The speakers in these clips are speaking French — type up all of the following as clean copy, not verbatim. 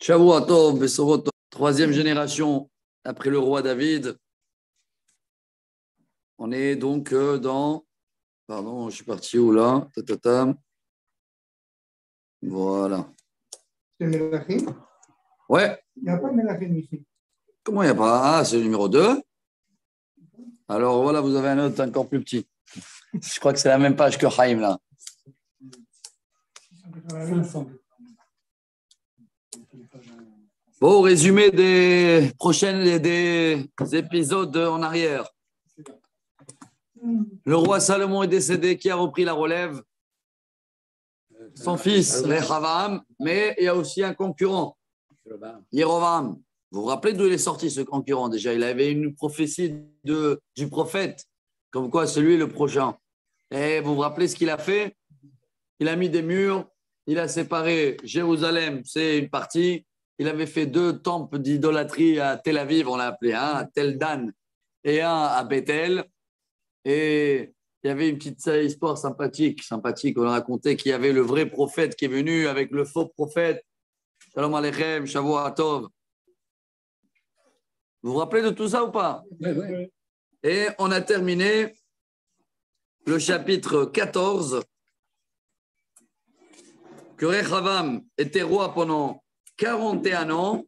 Shavua Tov, Besorot Tov, troisième génération après le roi David. On est donc dans. Pardon, je suis parti où là? Tatatam. Voilà. C'est Mélachim? Ouais. Il n'y a pas de Mélachim ici. Comment il n'y a pas? Ah, c'est le numéro 2. Alors voilà, vous avez un autre encore plus petit. Je crois que c'est la même page que Chaim là. Bon, résumé des prochains des épisodes en arrière. Le roi Salomon est décédé. Qui a repris la relève? Son fils, Rehavam. Mais il y a aussi un concurrent, Yerovam. Vous vous rappelez d'où il est sorti ce concurrent déjà? Il avait une prophétie du prophète, comme quoi celui est le prochain. Et vous vous rappelez ce qu'il a fait? Il a mis des murs, il a séparé Jérusalem, c'est une partie. Il avait fait 2 temples d'idolâtrie à Tel Aviv, on l'a appelé, un à Tel Dan et un à Bethel. Et il y avait une petite histoire sympathique, on a raconté qu'il y avait le vrai prophète qui est venu avec le faux prophète. Shalom Aleichem, Shavua Tov. Vous vous rappelez de tout ça ou pas? Oui. Et on a terminé le chapitre 14, que Rehavam était roi pendant 41 ans.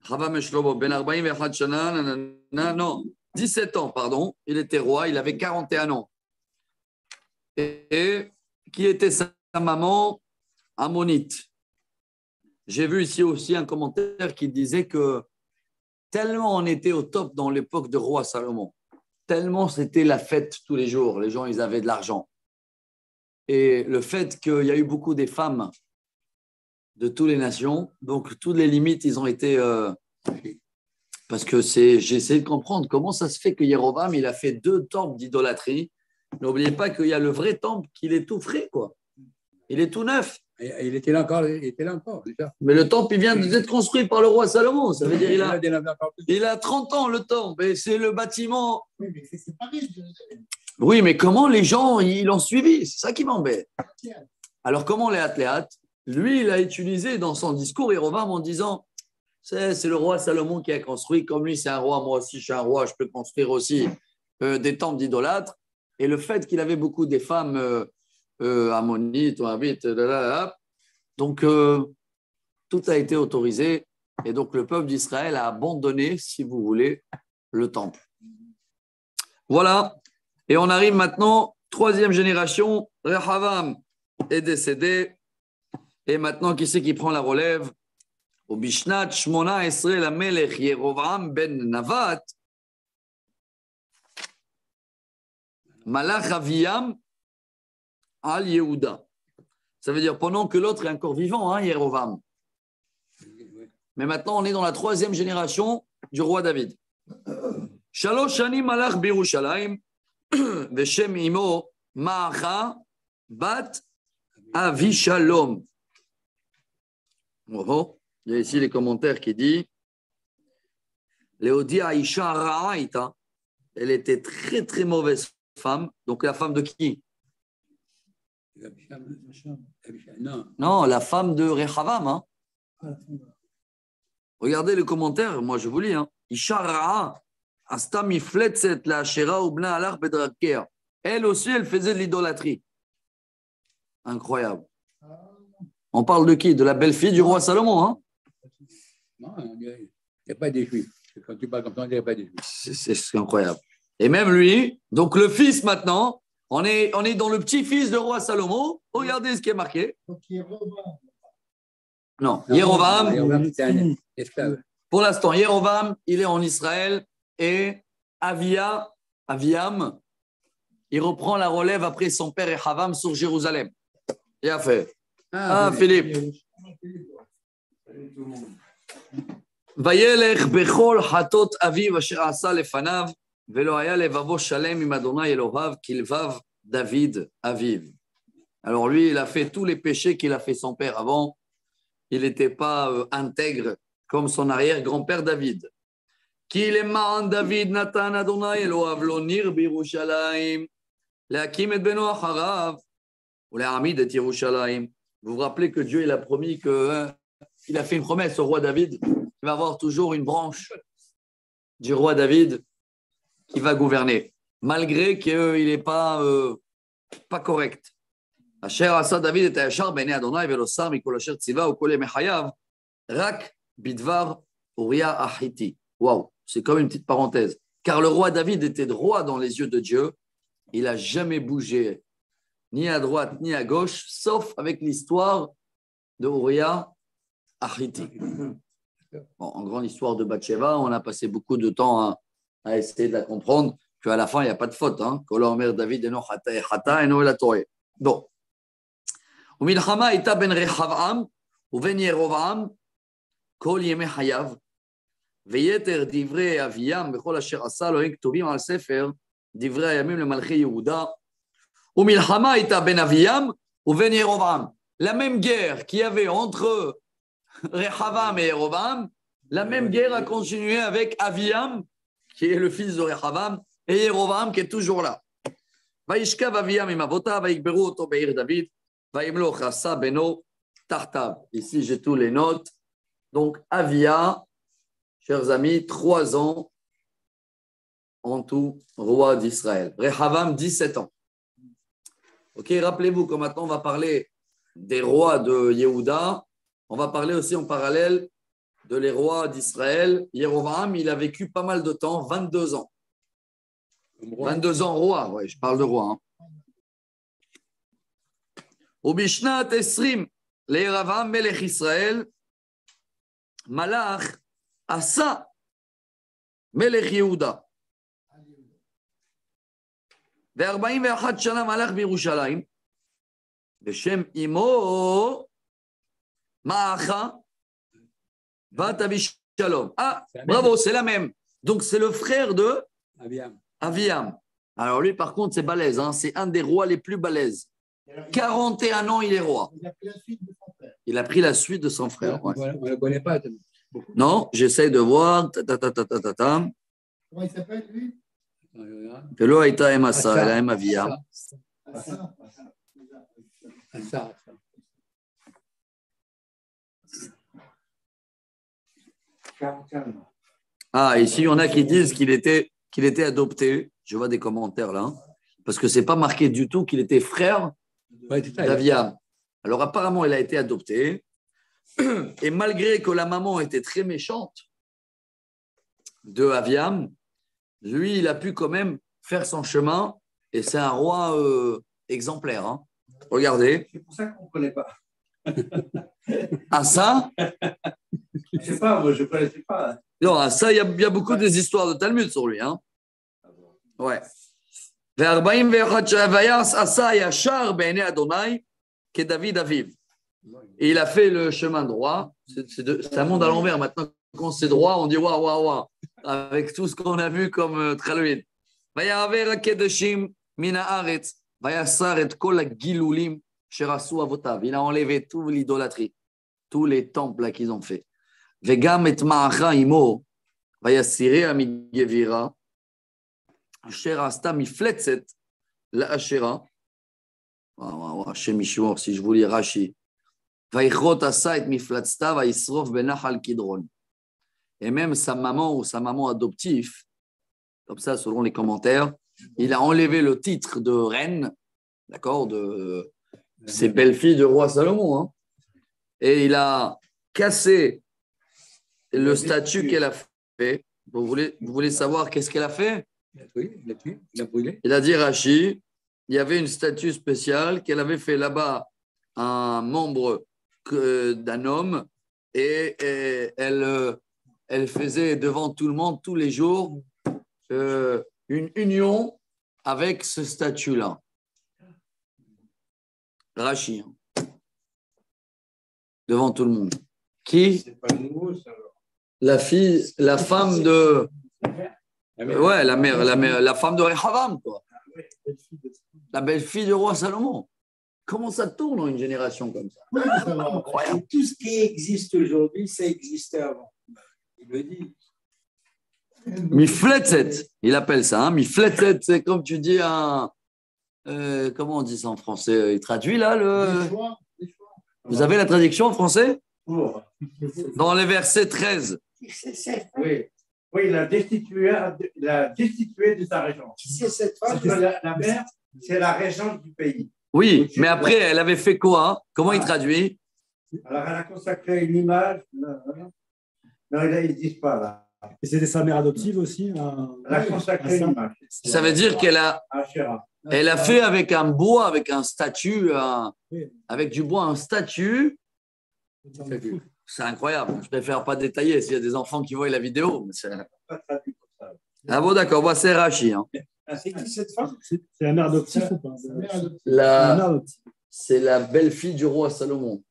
Rehavam et Shlomo, ben 41 shana, non, 17 ans, pardon. Il était roi, il avait 41 ans. Et qui était sa maman? Ammonite. J'ai vu ici aussi un commentaire qui disait que tellement on était au top dans l'époque de roi Salomon, tellement c'était la fête tous les jours, les gens ils avaient de l'argent. Et le fait qu'il y a eu beaucoup des femmes de toutes les nations, donc toutes les limites ils ont été… parce que j'ai essayé de comprendre comment ça se fait que Jéroboam il a fait 2 temples d'idolâtrie. N'oubliez pas qu'il y a le vrai temple, qu'il est tout frais, quoi. Il est tout neuf. Il était là encore déjà. Mais le temple, il vient d'être construit par le roi Salomon. Ça veut dire il a 30 ans, le temple. Et c'est le bâtiment. Oui, mais c'est séparé. Oui, mais comment les gens, ils l'ont suivi? C'est ça qui m'embête. Alors, comment les athlètes? Lui, il a utilisé dans son discours Jéroboam en disant c'est le roi Salomon qui a construit. Comme lui, c'est un roi. Moi aussi, je suis un roi. Je peux construire aussi des temples d'idolâtres. Et le fait qu'il avait beaucoup des femmes ammonites, moabites, donc tout a été autorisé. Et donc, le peuple d'Israël a abandonné, si vous voulez, le temple. Voilà. Et on arrive maintenant, 3e génération. Rehavam est décédé. Et maintenant, qui c'est qui prend la relève? Au Bishnat Shmona Esrei la Melech Yerovam ben Navat, Malach Aviam al Yehuda. Ça veut dire pendant que l'autre est encore vivant, hein, Yerovam. Mais maintenant, on est dans la 3e génération du roi David. Shalosh Shani Malach Birushalayim, Veshem Imo Maacha Bat Avishalom. Il y a ici les commentaires qui disent Léodie Aïcha Ra'aïta, elle était très très mauvaise femme. Donc la femme de qui? Non, la femme de Rehavam. Hein. Regardez le commentaire, moi je vous lis. Isha Ra'a, Asta Mifletzet la Shera Ubna Alach Bedrakea. Elle aussi, elle faisait de l'idolâtrie. Incroyable. On parle de qui? De la belle-fille du roi Salomon. Hein? Non, il n'y a pas des juifs. Quand tu parles comme ça, il n'y a pas des juifs. C'est incroyable. Et même lui, donc le fils maintenant, on est dans le petit-fils du roi Salomon. Regardez ce qui est marqué. Non, Yerovam, c'est un esclave. pour l'instant, Yerovam, il est en Israël et Aviam, il reprend la relève après son père Rehavam sur Jérusalem. Il a fait. Philippe. Vayelech bechol hatot aviv asher asa lefanav velo haya levavo shalem im Adonai Elohav kilvav David aviv. Alors lui, il a fait tous les péchés qu'il a fait son père avant. Il n'était pas intègre comme son arrière-grand-père David. Ki leman David natan Adonai Elohav lo nir birushalayim lehakim et beno acharav ולהעמיד את ירושלים, Vous vous rappelez que Dieu il a promis il a fait une promesse au roi David qu'il va avoir toujours une branche du roi David qui va gouverner, malgré qu'il n'est pas correct. Asher asa David et Yashar b'nei Adonai velo sar mikol asher tziva ukol yemei chayav rak bidvar Uria Ahiti. Waouh, c'est comme une petite parenthèse. Car le roi David était droit dans les yeux de Dieu. Il n'a jamais bougé ni à droite ni à gauche, sauf avec l'histoire de Uria Ahiti. Bon, en grande histoire de Bathsheba, on a passé beaucoup de temps à essayer de la comprendre, qu'à la fin, il n'y a pas de faute. Kol David eno chata eno el Torah. Donc, ומלחמה הייתה בין רחבעם ובין ירבעם כל ימי חייו, ויתר דברי אביהם בכל אשר עשה לו הם כתובים על ספר דברי הימים למלכי יהודה, ומלחמה הייתה בין אביהם ובין ירבעם. La même guerre qu'il y avait entre Rehavam et Yerovam, la même guerre a continué avec Aviam, qui est le fils de Rehavam, et Yerovam qui est toujours là. וישכב אביהם עם אבותיו, ויקברו אותו בעיר דוד, וימלוך עשה בנו תחתיו. Ici, j'ai tous les notes. Donc, Avia, chers amis, 3 ans en tout, roi d'Israël. Rehavam, 17 ans. Ok, rappelez-vous que maintenant, on va parler des rois de Yehuda. On va parler aussi en parallèle de les rois d'Israël. Yerovam, il a vécu pas mal de temps, 22 ans. 22 ans roi, ouais, je parle de roi. ובשנת 20 לירבעם מלך ישראל מלך עשה מלך יהודה. ו41 שנה מלך בירושלים, בשם אמו מעכה בת אבישלום. Ah, bravo, c'est la même. Donc c'est le frère de Aviam. Alors lui, par contre, c'est balèze. C'est un des rois les plus balèzes. 41 ans, il est roi. Il a pris la suite de son frère. Ouais. On ne le connaît pas. Non, j'essaie de voir. Comment il s'appelle, lui? Velo Haïta Emassa, elle aime Aviam. Ah, ici, il y en a qui disent qu'il était adopté. Je vois des commentaires là. Parce que ce n'est pas marqué du tout qu'il était frère d'Aviam. Alors, apparemment, il a été adopté. Et malgré que la maman était très méchante de Aviam, lui, il a pu quand même faire son chemin. Et c'est un roi exemplaire. Regardez. C'est pour ça qu'on ne connaît pas. Ah, ça? Je ne sais pas, moi, je ne connaissais pas. Non, à ça, il y a beaucoup des histoires de Talmud sur lui. Ouais. Et il a fait le chemin droit. C'est un monde à l'envers. Maintenant, quand c'est droit, on dit waouh, waouh, waouh. Avec tout ce qu'on a vu comme Tralouin. Il a enlevé toute l'idolâtrie, tous les temples là qu'ils ont fait. וגם את מעכה עמו, ויסיריה מגבירה, אשר עשתה מפלצת לאשרה, השם ישמור, si je vous lis Rashi, ויכרות עשה את מפלצתה, וישרוף בנחל קדרון. Et même sa maman ou sa maman adoptive, comme ça selon les commentaires, il a enlevé le titre de reine, d'accord, de ses belles-filles du roi Salomon, et il a cassé le statut qu'elle a fait. Vous voulez savoir qu'est-ce qu'elle a fait? Il a brûlé. Il a dit Rashi, il y avait une statue spéciale qu'elle avait fait là-bas un membre d'un homme et elle faisait devant tout le monde tous les jours une union avec ce statut-là. Rashi, devant tout le monde. Qui? C'est pas nouveau, ça. La femme de. Ouais, la femme de Rehavam, quoi. La belle-fille du roi Salomon. Comment ça tourne en une génération comme ça? Incroyable. Tout ce qui existe aujourd'hui, ça existait avant. Il le dit. Mifletzet, il appelle ça. Mifletzet, c'est comme tu dis un. Comment on dit ça en français? Il traduit là le. Vous avez la traduction en français? Pour. Dans les versets 13. Oui. Oui, il l'a destitué de sa régence. Qui c'est cette Parce femme? que la mère, c'est la régente du pays. Oui, mais après, elle avait fait quoi, hein? Comment il traduit? Alors, elle a consacré une image. Non, ils ne disent pas là. Et c'était sa mère adoptive aussi. Elle a consacré une image. Ça veut dire qu'elle a, Asherah. elle a fait avec un bois, avec un statut, avec du bois, un statut. C'est incroyable. Je préfère pas détailler s'il y a des enfants qui voient la vidéo. Mais c'est... Pas traduit comme ça. Ah bon, d'accord. Moi, c'est Rachi. Hein. C'est qui cette femme? C'est la mère adoptive ou pas? Sa mère adoptive. La mère adoptive. C'est la belle-fille du roi Salomon.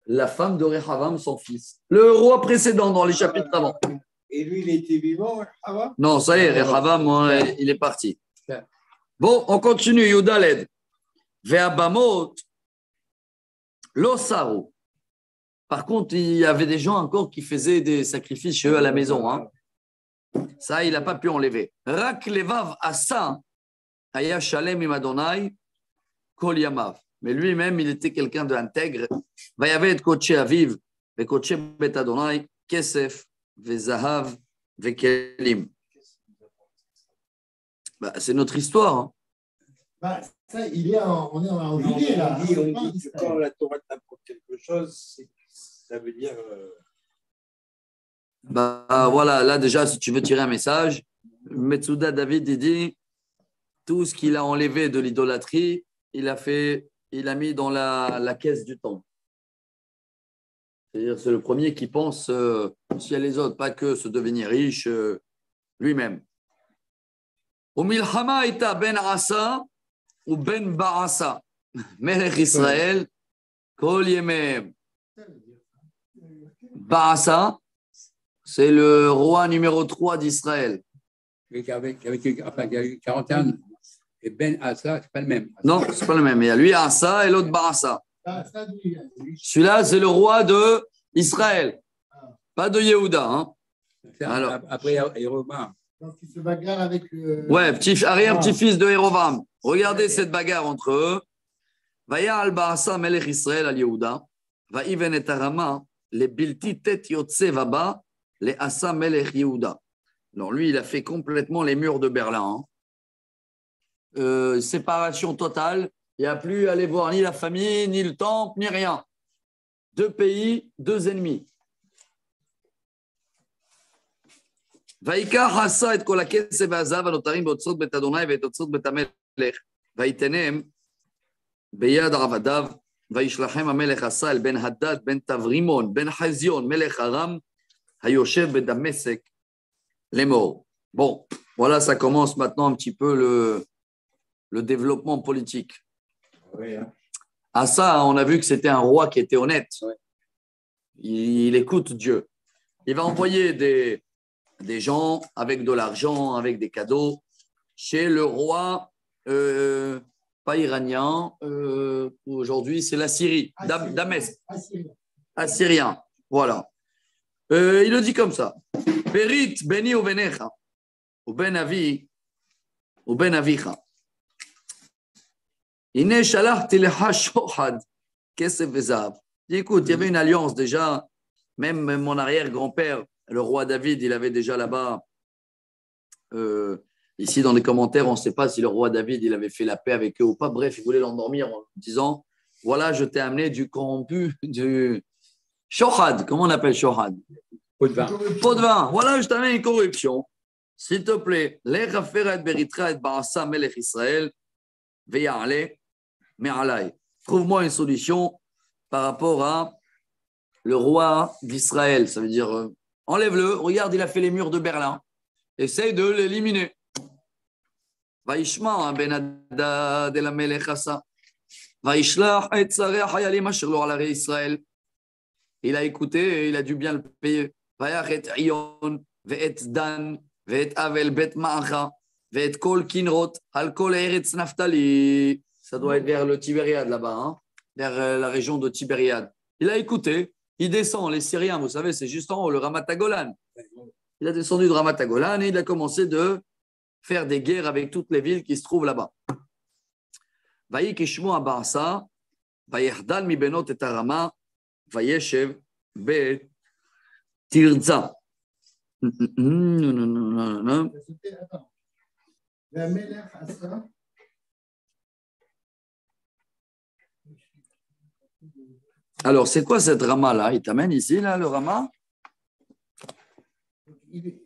La femme de Rehavam, son fils. Le roi précédent dans les chapitres avant. Et lui, il était vivant, avant? Non, ça y est, Rehavam, il est parti. Bon, on continue. Yudaled. Ve'abamot. L'osaru. Par contre, il y avait des gens encore qui faisaient des sacrifices chez eux à la maison. Hein. Ça, il n'a pas pu enlever. Rak levav asa aya shalem im Adonai kol yamav. Mais lui-même, il était quelqu'un d'intègre. Vayavet koché aviv, ve koché bet Adonai, kesef, ve zahav, ve kelim. C'est notre histoire. Hein. Bah, ça, on est en juillet, là. On dit que quand la Torah t'apprend quelque chose, ça veut dire. Voilà, là déjà, si tu veux tirer un message, Metsuda David, il dit tout ce qu'il a enlevé de l'idolâtrie, il a mis dans la caisse du temple. C'est-à-dire, c'est le premier qui pense aussi à les autres, pas que se devenir riche lui-même. Au Milchama ita ben Asa ou ben Baasa, Melech Israël, Kol Yemehem. Baasa, c'est le roi numéro 3 d'Israël. Qui avait 41. Et Ben Asa, ce n'est pas le même. Non, ce n'est pas le même. Il y a lui Asa et l'autre Baasa. Celui-là, c'est le roi d'Israël, pas de Yehuda. Hein. Alors, après, il y a Romain. Donc, il se bagarre avec. Ouais, arrière-petit-fils de Hérovam. Regardez cette bagarre entre eux. Vaya al Baasa melech Israël al Yehuda. Va even et Arama, les bilti tet yotse vaba, les Asa melech Yehuda. Alors, lui, il a fait complètement les murs de Berlin. Hein. Séparation totale. Il n'y a plus à aller voir ni la famille, ni le temple, ni rien. 2 pays, 2 ennemis. ויקח עשה את כל הכסף והזהב הנותרים באוצרות בית אדוני ואת אוצרות בית המלך, ויתנם ביד עבדיו, וישלחם המלך עשה אל בן הדד, בן תברימון, בן חזיון, מלך ארם, היושב בדמשק, לאמור. Bon, voilà, ça commence maintenant un petit peu le développement politique. Oui, hein. Asa, on a vu que c'était un roi qui était honnête. Il écoute Dieu. Il va envoyer des gens avec de l'argent, avec des cadeaux, chez le roi, pas iranien, aujourd'hui c'est la Syrie, Damas, assyrien, voilà. Il le dit comme ça. Perit beni ou benecha, ou ben avicha. Ine shalachti lecha shohad, kesef vezav. Écoute, il y avait une alliance déjà, même mon arrière-grand-père, le roi David, il avait déjà là-bas, ici dans les commentaires, on ne sait pas si le roi David, il avait fait la paix avec eux ou pas. Bref, il voulait l'endormir en disant, voilà, je t'ai amené du corrompu, du shohad. Comment on appelle shohad? Pot de vin. Pot de vin. Voilà, je t'ai amené une corruption. S'il te plaît, l'ech aferet beritra et baasa melech Israël, veya'ale me'alai. Trouve-moi une solution par rapport à le roi d'Israël. Ça veut dire... enlève-le, regarde, il a fait les murs de Berlin. Essaye de l'éliminer. Vaishma ben Hadad el Melech Asa. Vaishlach et Sareh hayalim asher lo ala Israël. Il a écouté et il a dû bien le payer. Vayach et Ion, ve'et Dan, ve'et Avel bet Ma'acha, ve'et kol Kinrot, al kol Eretz Naftali. Ça doit être vers le Tibériade là-bas, hein, vers la région de Tibériade. Il a écouté. Il descend, les Syriens, vous savez, c'est juste en haut, le Ramat Golan. Il a descendu de Ramat Golan et il a commencé de faire des guerres avec toutes les villes qui se trouvent là-bas. Vaïk Ishmo à Baasa, ויחדל מבנות את הרמה, וישב בתרצה. Attends. והמלך עשה. Alors, c'est quoi cette rama-là? Il t'amène ici, là, le rama? Il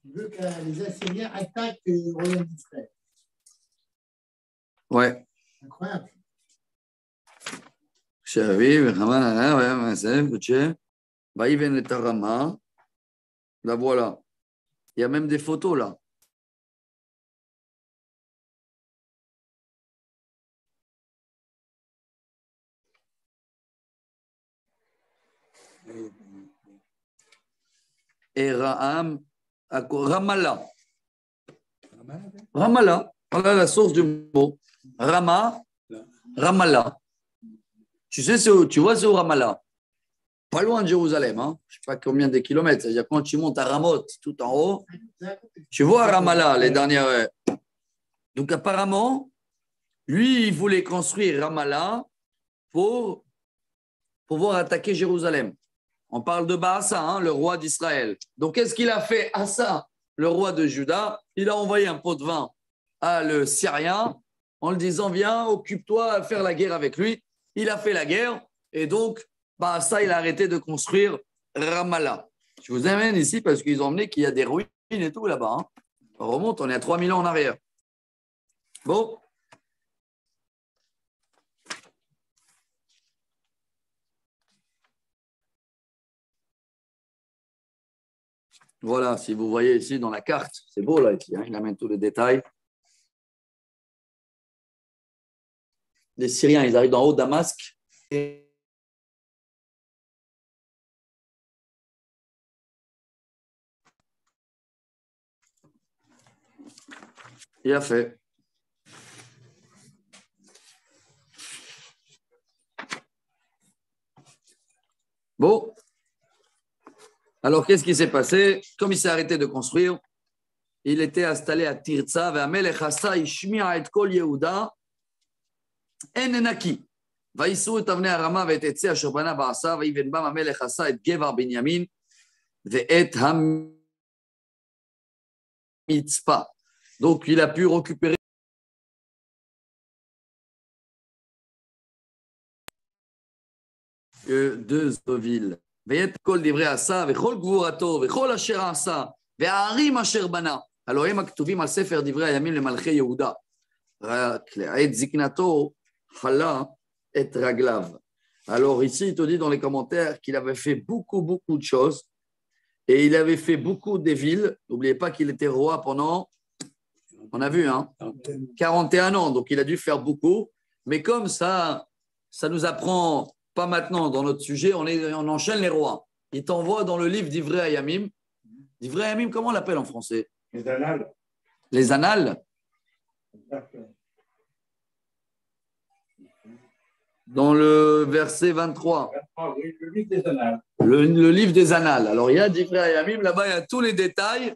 veut que les Assyriens attaquent le royaume d'Israël. Ouais. Incroyable. Shavi, Rama, ouais, c'est écoutez. Vaïven et Rama. La voilà. Il y a même des photos là. Et Ramallah. Ramallah. Voilà la source du mot. Ramallah. Tu sais, tu vois, c'est au Ramallah. Pas loin de Jérusalem, hein. Je ne sais pas combien de kilomètres. C'est-à-dire quand tu montes à Ramoth, tout en haut, tu vois Ramallah, les dernières. Donc apparemment, lui, il voulait construire Ramallah pour pouvoir attaquer Jérusalem. On parle de Baasa, hein, le roi d'Israël. Donc qu'est-ce qu'il a fait? Asa, le roi de Juda, il a envoyé un pot de vin à le Syrien en lui disant viens, occupe-toi à faire la guerre avec lui. Il a fait la guerre et donc Baasa, il a arrêté de construire Ramallah. Je vous amène ici parce qu'ils ont emmené qu'il y a des ruines et tout là-bas. Hein. On remonte, on est à 3000 ans en arrière. Bon. Voilà, si vous voyez ici dans la carte, c'est beau là, ici, hein, il amène tous les détails. Les Syriens, ils arrivent d'en haut, Damasque. Et il a fait. Bon. Alors, qu'est-ce qui s'est passé? Comme il s'est arrêté de construire, il était installé à Tirza, והמלך עשה השמיע את כל יהודה, אין נקי. וייסעו את אבני הרמה ואת עצי אשר בנה ועשה, ויבן בם המלך עשה את גבע בנימין ואת המצפה. Donc, il a pu récupérer deux villes. ואת כל דברי עשה, וכל גבורתו, וכל אשר עשה, והערים אשר בנה. הלוא הם הכתובים על ספר דברי הימים למלכי יהודה. רק לעת זקנתו חלה את רגליו. Alors ici, il te dit dans les commentaires qu'il avait fait beaucoup de choses et il avait fait beaucoup des villes. N'oubliez pas qu'il était roi pendant, on a vu, hein, 41 ans. Donc il a dû faire beaucoup. Mais comme ça nous apprend pas maintenant dans notre sujet, on enchaîne les rois. Il t'envoie dans le livre d'Ivrei Hayamim. Divrei Hayamim, comment on l'appelle en français? Les annales. Les annales. Dans le verset 23. Oui, le livre des annales. Le livre des annales. Alors, il y a Divrei Hayamim, là-bas, il y a tous les détails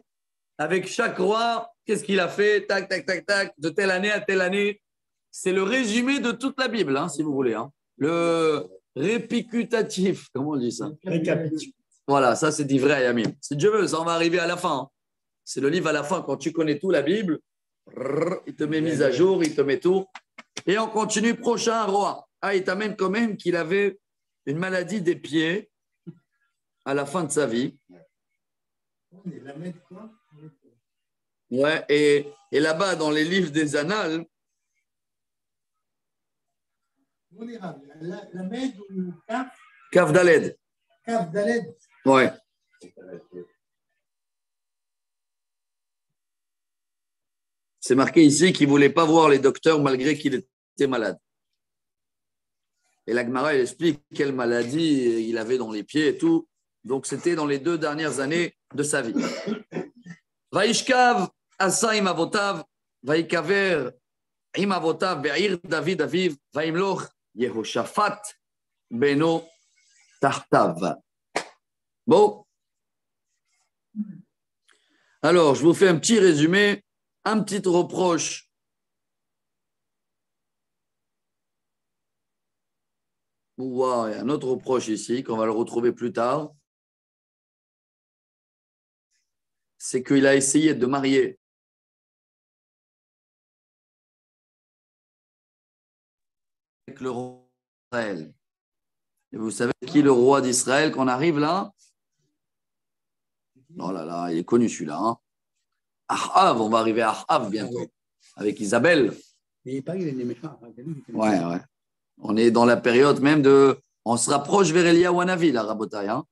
avec chaque roi, qu'est-ce qu'il a fait, tac, de telle année à telle année. C'est le résumé de toute la Bible, hein, si vous voulez. Hein. Le répicutatif, comment on dit ça? Récapitulatif. Voilà, ça c'est Divrei Hayamim. Si Dieu veut, ça on va arriver à la fin. Hein. C'est le livre à la fin, quand tu connais tout la Bible, il te met mise à jour, il te met tout. Et on continue, prochain roi. Ah, il t'amène quand même qu'il avait une maladie des pieds à la fin de sa vie. Ouais, et là-bas, dans les livres des annales, La Med ou Kaf? Kaf Daled. Kaf Daled. Ouais. C'est marqué ici qu'il ne voulait pas voir les docteurs malgré qu'il était malade. Et la Gemara, elle explique quelle maladie il avait dans les pieds et tout. Donc, c'était dans les 2 dernières années de sa vie. Vaishkav asa im avotav, vaikaver im avotav be'ir David aviv, vaimloch Yehoshaphat beno tartav. Bon. Alors, je vous fais un petit résumé, un petit reproche Ouah, il y a un autre reproche ici, qu'on va le retrouver plus tard. C'est qu'il a essayé de marier avec le roi d'Israël. Et vous savez qui est le roi d'Israël quand on arrive là? Oh là là, il est connu celui-là. Hein. Ahav, on va arriver à Ahav bientôt, avec Isabelle. Mais il paraît qu'il est des méchants. Ouais, ouais. On est dans la période même de... On se rapproche vers Eliyahu Hanavi, là, Rabotai. Hein.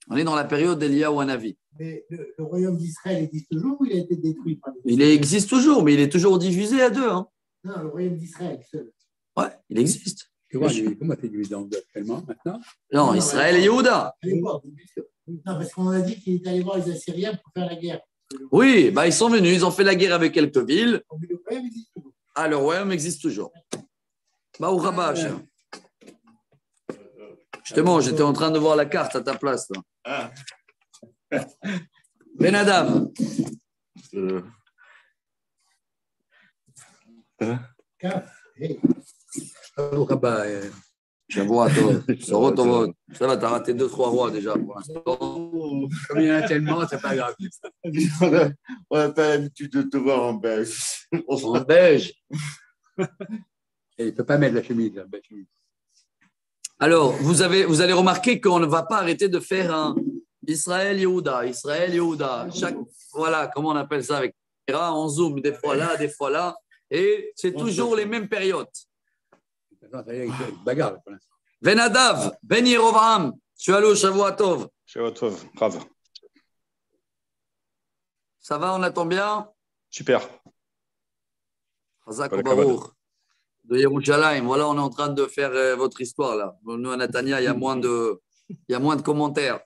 On est dans la période d'Eliyahu Hanavi. Mais le royaume d'Israël existe toujours ou il a été détruit par les Il existe toujours, mais il est toujours divisé à deux. Hein. Non, le royaume d'Israël seul. Ouais, il existe. Tu vois, comment c'est divisé en deux actuellement, maintenant? Non, Israël et Yehuda. Allez voir. Non, parce qu'on a dit qu'il est allé voir les Assyriens pour faire la guerre. Oui, bah, ils sont venus, ils ont fait la guerre avec quelques villes. Mais le royaume existe toujours. Ah, le royaume existe toujours. Bah, au Rabash. Justement, j'étais en train de voir la carte à ta place. Là. Ben Adam. Caf. Hey. J'avoue à toi. Ça va, t'as raté 2-3 rois déjà pour l'instant. Comme il y en a tellement, c'est pas grave. On n'a pas l'habitude de te voir en beige. En beige. Et il ne peut pas mettre la chemise. La belle chemise. Alors, vous allez remarquer qu'on ne va pas arrêter de faire un Israël Yehuda, Israël Yehuda. Voilà, comment on appelle ça avec on zoom des fois là, des fois là. Et c'est toujours les mêmes périodes. Bagarre pour l'instant. Ben Adav, Ben Yerovam, Shualo Shavuatov. Shavuatov, bravo. Ça va, on attend bien? Super. Chazak Baruch de Yerushalayim. Voilà, on est en train de faire votre histoire là. Nous, à Natania, il y a moins de commentaires.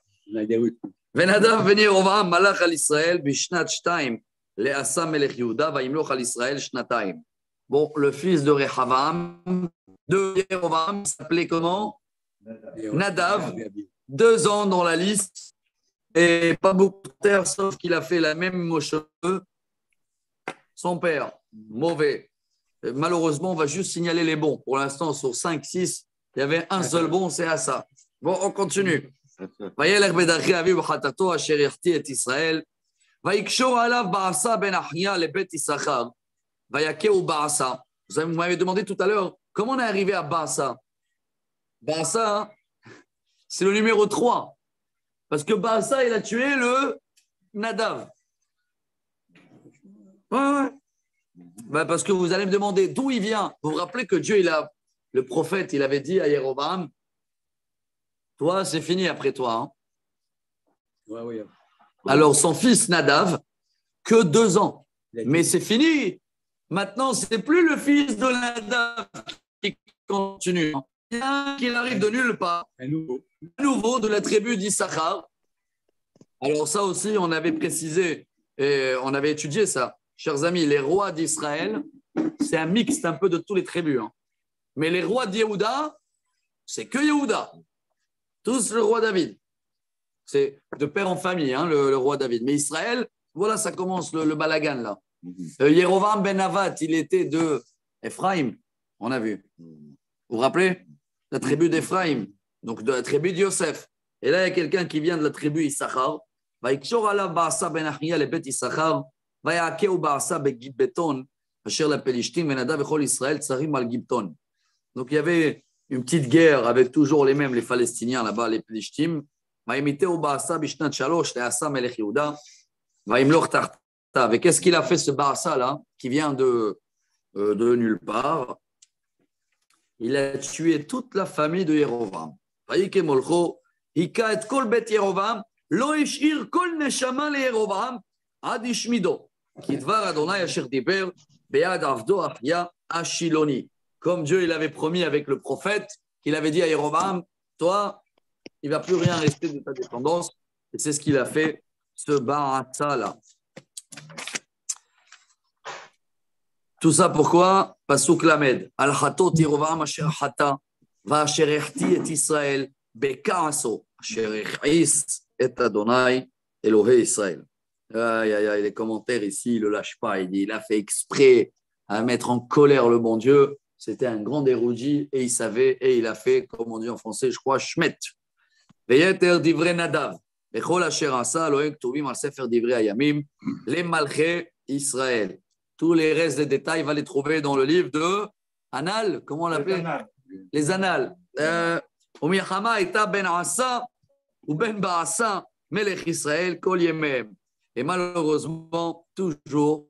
Ben Adav, Ben Yerovam, Malach al Israël, Bishnat Shtaim, Le'asa Melech Yehuda, Vaimloch al Israël, Shnataim. Bon, le fils de Rehavam, de Yerovam, s'appelait comment? Nadav. 2 ans dans la liste et pas beaucoup de terre, sauf qu'il a fait la même moche. Son père, mauvais. Et malheureusement, on va juste signaler les bons. Pour l'instant, sur 5, 6, il y avait un seul bon, c'est Asa. Bon, on continue. וילך בדרכי אביו וחטאתו אשר יחטיא את ישראל ויקשור עליו בעשה בן אחיה לבית יששכר ויכהו בעשה. Vous m'avez demandé tout à l'heure comment on est arrivé à Baasa. Baasa, c'est le numéro 3. Parce que Baasa, il a tué le Nadav. Ouais. Ben parce que vous allez me demander d'où il vient. Vous vous rappelez que Dieu, le prophète, il avait dit à Jéroboam, toi, c'est fini après toi. Hein. Ouais. Alors, son fils Nadav, que 2 ans. Mais c'est fini. Maintenant, ce n'est plus le fils de Nadav qui continue. Il y a un qui arrive de nulle part. Un nouveau de la tribu d'Issachar. Alors, ça aussi, on avait précisé et on avait étudié ça. Chers amis, les rois d'Israël, c'est un mixte un peu de tous les tribus. Hein. Mais les rois d'Yehuda, c'est que Yehuda. Tous le roi David. C'est de père en famille, hein, le roi David. Mais Israël, voilà, ça commence le balagan là. Yerovam ben Navat, il était de Ephraïm, on a vu. Vous vous rappelez? La tribu d'Ephraïm, donc de la tribu de Yosef. Et là, il y a quelqu'un qui vient de la tribu Issachar. ויקשור עליו בעשה בן אחיה לבית יששכר, ויעקהו בעשה בגיבטון, אשר לפלישתים ונדב וכל ישראל צרים על גיבטון. Donc il y avait une petite guerre avec toujours les mêmes, les Palestiniens là-bas, les Plishtim. וימיתהו בעשה בשנת 3 לעשה מלך יהודה, וימלוך תחתיו. Et qu'est-ce qu'il a fait ce Baasa là, qui vient de nulle part? Il a tué toute la famille de Yerovam. ויקם מולכו, היכה את כל בית ירובעם, לא השאיר כל נשמה לירובעם עד השמידו. כדבר אדוני אשר דיבר ביד עבדו אחיה השילוני. Comme Dieu il avait promis avec le prophète, qu'il avait dit à Yerovam, toi, il ne va plus rien rester de ta descendance. Et c'est ce qu'il a fait, ce Baasa là. Tout ça pourquoi? Pasuk Lamed. Al-Hatot Yerovam asher hata, va asher echti et Israël, bekaaso, asher echis et Adonai, Elohé Israël. Aïe, aïe, aïe, les commentaires ici, il ne le lâche pas. Il dit, il a fait exprès à mettre en colère le bon Dieu. c'était un grand érudit et il savait et il a fait, comme on dit en français, je crois, Shmet. Veyeter divrei Nadav. Bechol asher asa Elohim ktuvim al sefer divrei hayamim les malchei Israël. Tous les restes des détails, va les trouver dans le livre de Anal, comment on l'appelle? Les Annales. Umiyachama eta ben Asa ou ben Baasa melech Israël kol yemem. Et malheureusement, toujours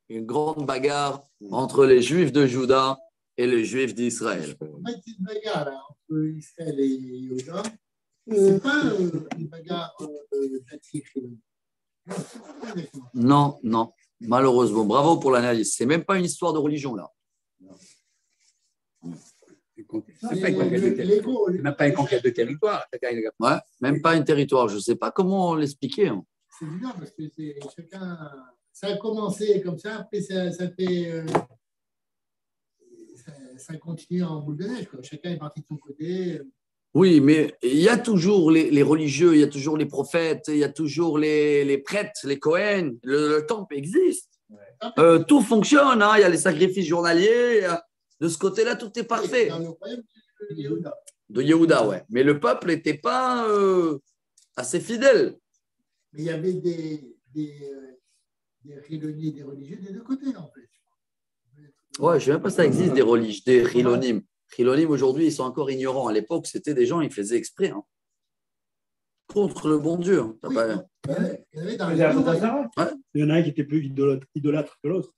une grande bagarre entre les Juifs de Juda et les Juifs d'Israël. En fait, c'est une bagarre là, entre Israël et Yehuda. C'est pas une bagarre d'attique. Non, non, malheureusement. Bravo pour l'analyse. C'est même pas une histoire de religion là. C'est même pas une conquête de territoire. Ouais, même pas un territoire. Je sais pas comment l'expliquer. Hein. C'est bizarre parce que c'est chacun. Ça a commencé comme ça, après ça fait. Ça continue en boule de neige. Quoi. Chacun est parti de son côté. Oui, mais il y a toujours les religieux, il y a toujours les prophètes, il y a toujours les prêtres, les Cohen. Le temple existe. Tout fonctionne. Hein. Il y a les sacrifices journaliers. De ce côté-là, tout est parfait. Dans le royaume de Yehuda. De Yehuda, ouais. Mais le peuple n'était pas assez fidèle. Mais il y avait des Chiloni, des religieux des deux côtés, en fait. Ouais, je ne sais même pas si ça existe des religieux, des Chilonim. Chilonim, aujourd'hui, ils sont encore ignorants. À l'époque, c'était des gens, ils faisaient exprès. Hein. Contre le bon Dieu. Hein. Oui, Pas... il y avait dans Il les y a deux un royaumes. Il y en a un qui était plus idolâtre que l'autre.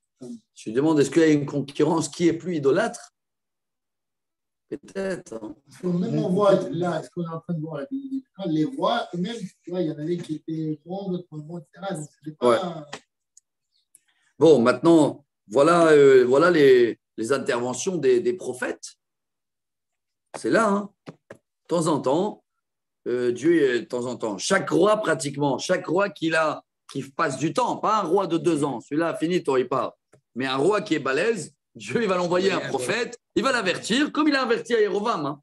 Je me demande, est-ce qu'il y a une concurrence qui est plus idolâtre? Peut-être. Hein. Parce que même on voit là, ce qu'on est en train de voir, les rois, eux-mêmes, tu vois, il y en avait qui étaient bons, d'autres moins bons, etc. Donc, c'était pas. Ouais. Bon, maintenant, voilà, voilà les interventions des prophètes. C'est là, hein. De temps en temps, Dieu, de temps en temps, chaque roi pratiquement, chaque roi qui passe du temps, pas un roi de 2 ans, celui-là, finito, il part. Mais un roi qui est balèze, Dieu, il va l'envoyer un prophète, il va l'avertir, comme il a averti à Jérovam. Hein.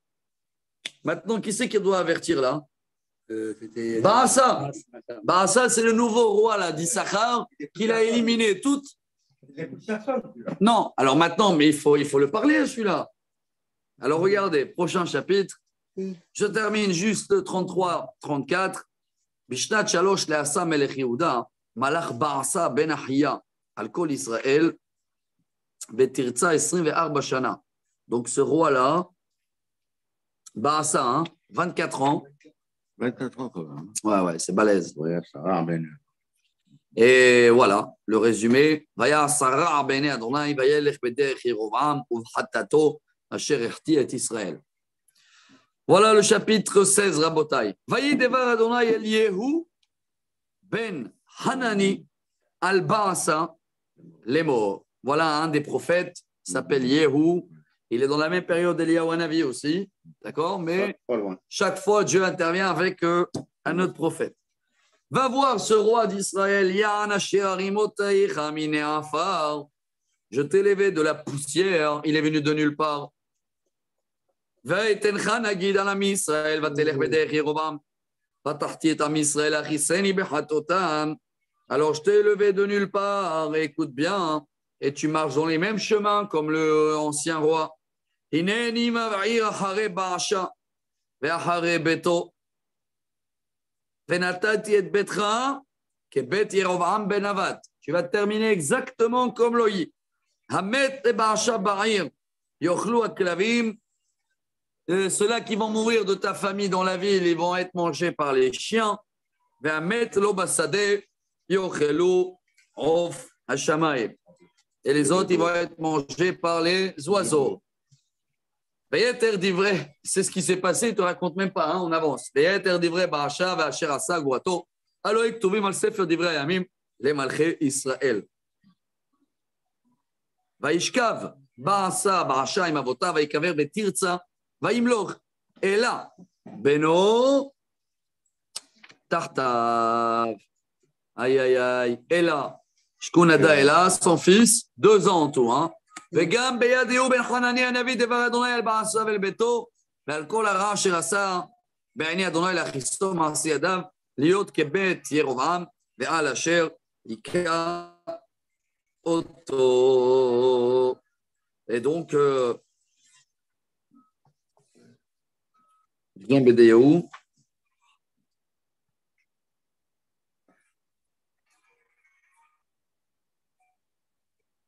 Maintenant, qui c'est qui doit avertir là? Baasa. Baasa, c'est le nouveau roi là d'Issachar, qu'il a éliminé toutes. Non, alors maintenant, mais il faut le parler à celui-là. Alors regardez, prochain chapitre. Je termine juste 33-34. Bishnat Shalosh Leasa Melech Yehuda, Malach Baasa ben Ahiya, al Kol Israël, Betirza 24 Shana. Donc ce roi-là, Baasa, hein, 24 ans. 24 ans quand même. Ouais, c'est balèze. Ouais, ça va, ben. Et voilà, le résumé. Vaya Sarah Bene Adonai, Vayelech Bederech Yerovam, Uvhatato, Asher Erti et Israël. Voilà le chapitre 16, Rabotai. Vayi Devar Adonai El Yehu, Ben Hanani, Al Baasa, Lemor. Voilà un des prophètes, s'appelle Yehu. Il est dans la même période d'Eliyahu Hanavi aussi, d'accord? Mais Pas loin. chaque fois, Dieu intervient avec un autre prophète. Va voir ce roi d'Israël. Je t'ai élevé de la poussière. Il est venu de nulle part. Alors je t'ai élevé de nulle part. Écoute bien. Et tu marches dans les mêmes chemins comme le ancien roi. Tu vas terminer exactement comme Loï. Ceux-là qui vont mourir de ta famille dans la ville, ils vont être mangés par les chiens. Et les autres, ils vont être mangés par les oiseaux. C'est ce qui s'est passé, il ne te raconte même pas, hein, on avance. Israël. Vaishkav, Baasa, Baasha, Imavota, Vaikaver, Betirza, Vaimloch, Ela, Beno, Tartav. Aïe, aïe, aïe. Ela, Shkunada, Ela, son fils, 2 ans en tout, hein. וגם ביד יהוא בן חנני הנביא דבר אדוני על בעשה ואל ביתו ועל כל הרע אשר עשה בעיני אדוני להכניסו מעשי ידיו להיות כבית ירבעם ועל אשר היכה אותו. Et donc Viens Bédéaou.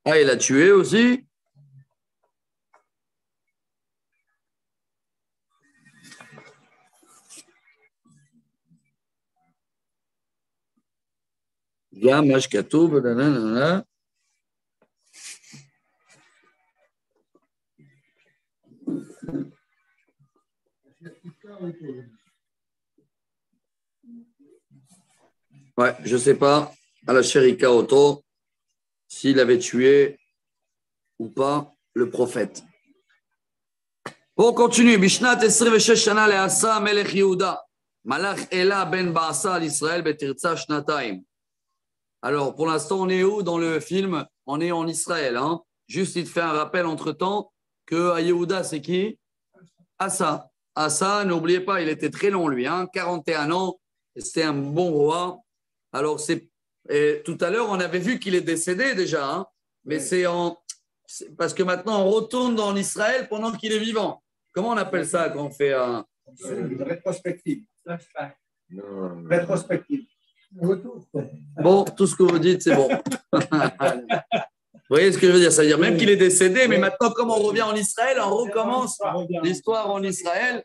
Ah, il a tué aussi. Viens, Mashkatoub, nanana. Ouais, je ne sais pas, à la Sherika Oto, s'il avait tué ou pas le prophète. On continue. Bishnat 26 shana le'asa melech Yehuda. Malach Ela ben Baasa al Israël betirtza shnataim. Alors, pour l'instant, on est où dans le film? On est en Israël. Hein? Juste, il te fait un rappel entre-temps que à Yehuda, c'est qui? Asa. Asa, n'oubliez pas, il était très long, lui. Hein? 41 ans. C'était un bon roi. Alors, tout à l'heure, on avait vu qu'il est décédé déjà. Hein? Mais c'est parce que maintenant, on retourne en Israël pendant qu'il est vivant. Comment on appelle ça quand on fait un… Une rétrospective. Rétrospective. Bon, tout ce que vous dites, c'est bon. Vous voyez ce que je veux dire? Ça veut dire même qu'il est décédé, mais maintenant, comme on revient en Israël, on recommence l'histoire en Israël,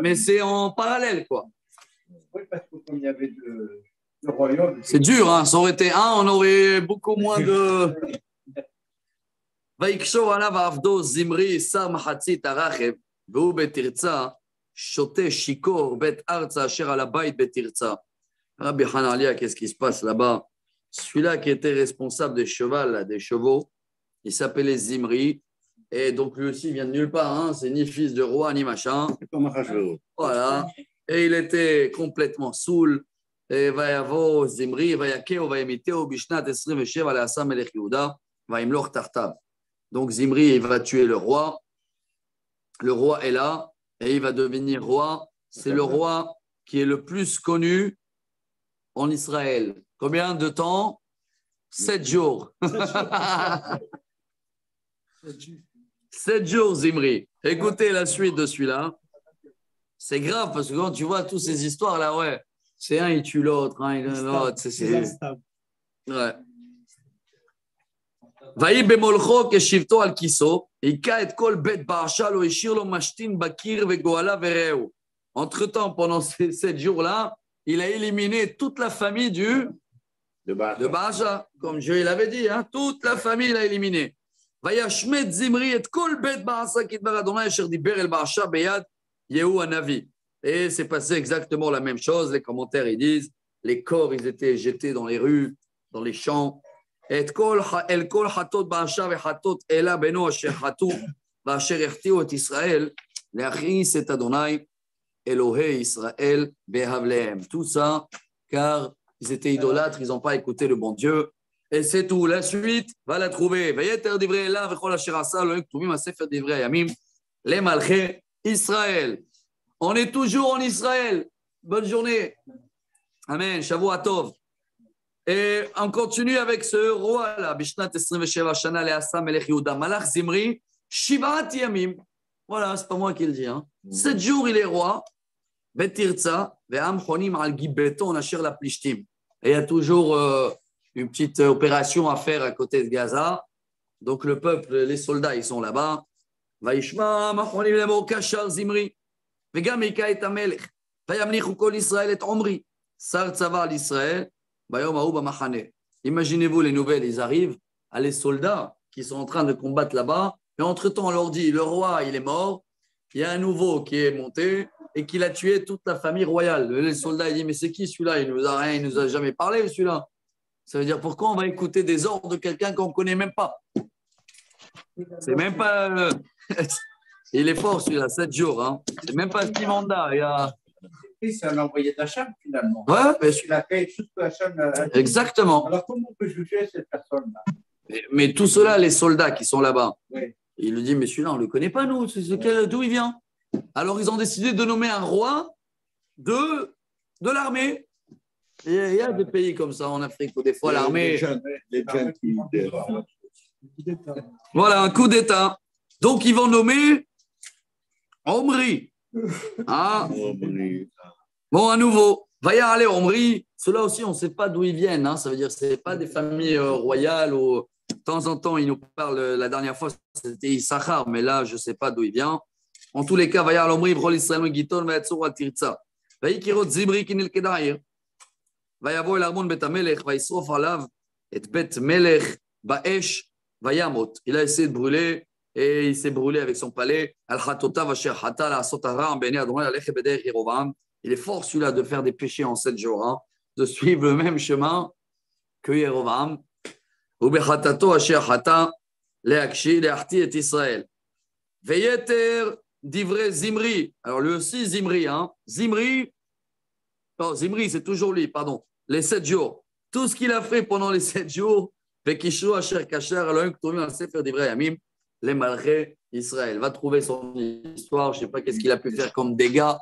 mais c'est en parallèle, quoi. Oui, parce que comme il y avait deux royaumes… C'est dur, hein? Ça aurait été un, on aurait beaucoup moins de… ויקשור עליו עבדו זמרי שר מחצית הרחב והוא בתרצה שותה שיכור בית ארצה אשר על הבית בתרצה. Rabbi Hanalia, qu'est-ce qui se passe là-bas? Celui-là qui était responsable des chevaux, il s'appelait Zimri et donc lui aussi il vient de nulle part, hein? C'est ni fils de roi ni machin. Voilà. Et il était complètement saoul. Et ויבוא זמרי ויכהו וימיתהו בשנת 27 לעשה מלך יהודה וימלוך תחתיו. Donc Zimri, il va tuer le roi. Le roi est là et il va devenir roi. C'est le roi qui est le plus connu en Israël. Combien de temps? 7 jours. 7 jours, Zimri. Écoutez la suite de celui-là. C'est grave parce que quand tu vois toutes ces histoires-là, ouais, c'est un, il tue l'autre, un, il tue l'autre. Ouais. ויהי במולכו כשבטו על כיסו, היכה את כל בית באשה, לא השאיר לו משתין בקיר וגואלה ורעהו. Entre-temps, pendant ces 7 jours-là, il a éliminé toute la famille de Baasha, comme Dieu l'avait dit, hein, toute la famille il a éliminé. וישמד זמרי את כל בית באשה כדבר אדוני אשר דיבר אל באשה ביד יהוא הנביא. Et c'est passé exactement la même chose. Les commentaires ils disent, les corps ils étaient jetés dans les rues, dans les champs. את כל חטות באשה וחטות אלה בנו אשר חטאו ואשר החטיאו את ישראל להכעיס את אדוני אלוהי ישראל בהבליהם. Tout ça car ils étaient idolâtres, ils n'ont pas écouté le bon Dieu. Et c'est tout. La suite, va la trouver. ויתר דברי אלה וכל אשר עשה אלוהים כתובים בספר דברי הימים למלכי ישראל. On est toujours en Israël. Bonne journée. Amen. Shavua Tov. Et on continue avec ce roi-là. Bishnat 27 shana le'asa melech Yehuda. Malach Zimri, Shivat Yamim. Voilà, c'est pas moi qui le dis. 7 jours, il est roi. Betirza, ve'am chonim al gibeton asher la plishtim. Et il y a toujours une petite opération à faire à côté de Gaza. Donc le peuple, les soldats, ils sont là-bas. Vaishma machonim lemor kashar Zimri. Vegam hika et hamelech. Vayamlichu kol Israël et Omri. Sar tzava al Israël. Imaginez-vous les nouvelles, ils arrivent à les soldats qui sont en train de combattre là-bas, et entre-temps on leur dit, le roi il est mort, il y a un nouveau qui est monté et qui a tué toute la famille royale. Les soldats ils disent, mais c'est qui celui-là? Il ne nous a jamais parlé celui-là. Ça veut dire, pourquoi on va écouter des ordres de quelqu'un qu'on ne connaît même pas? C'est même pas… Il est fort celui-là, 7 jours. Hein. C'est même pas ce mandat. Il y a… C'est un envoyé d'Hacham finalement. Ouais, mais… Il a fait tout ce que Hacham a dit. Exactement. Alors comment on peut juger cette personne-là? Mais tout cela, les soldats qui sont là-bas, oui. Il lui dit, mais celui-là, on ne le connaît pas, nous. D'où il vient? Alors, ils ont décidé de nommer un roi de l'armée. Et il y a des pays comme ça en Afrique où des fois l'armée… Les jeunes qui… Voilà, un coup d'État. Donc, ils vont nommer Omri. Hein? Bon, à nouveau, Vaya aller Omri, ceux-là aussi, on ne sait pas d'où ils viennent. Hein. Ça veut dire que ce n'est pas des familles royales ou de temps en temps, ils nous parlent, la dernière fois, c'était Issachar, mais là, je ne sais pas d'où il vient. En tous les cas, Vaya aller Omri, Brol Israël, Giton, Vayatsur, Tirza. Vaya Kirot Zimri, Kinil Kedaïr. Vaya Vo el Armon Bet Amelech, Vayisrof Alav, et Bet Melech, Baesh, Vayamot. Il a essayé de brûler et il s'est brûlé avec son palais. Al-Hatota, Vasher Hata, la Sotara, Bene Adonai, Alech Beder, Yerovam. Il est fort celui-là de faire des péchés en 7 jours, hein, de suivre le même chemin que Yerovam. Ubechatato asher hata leakshi leachti et Israël. Veyeter divrei Zimri. Alors lui aussi Zimri, hein. Zimri, c'est toujours lui, pardon. Les 7 jours. Tout ce qu'il a fait pendant les 7 jours, Vekishu asher kasher Elohim ktuvim al sefer divrei yamim les malchés Israël. Va trouver son histoire. Je ne sais pas qu'est-ce qu'il a pu faire comme dégâts.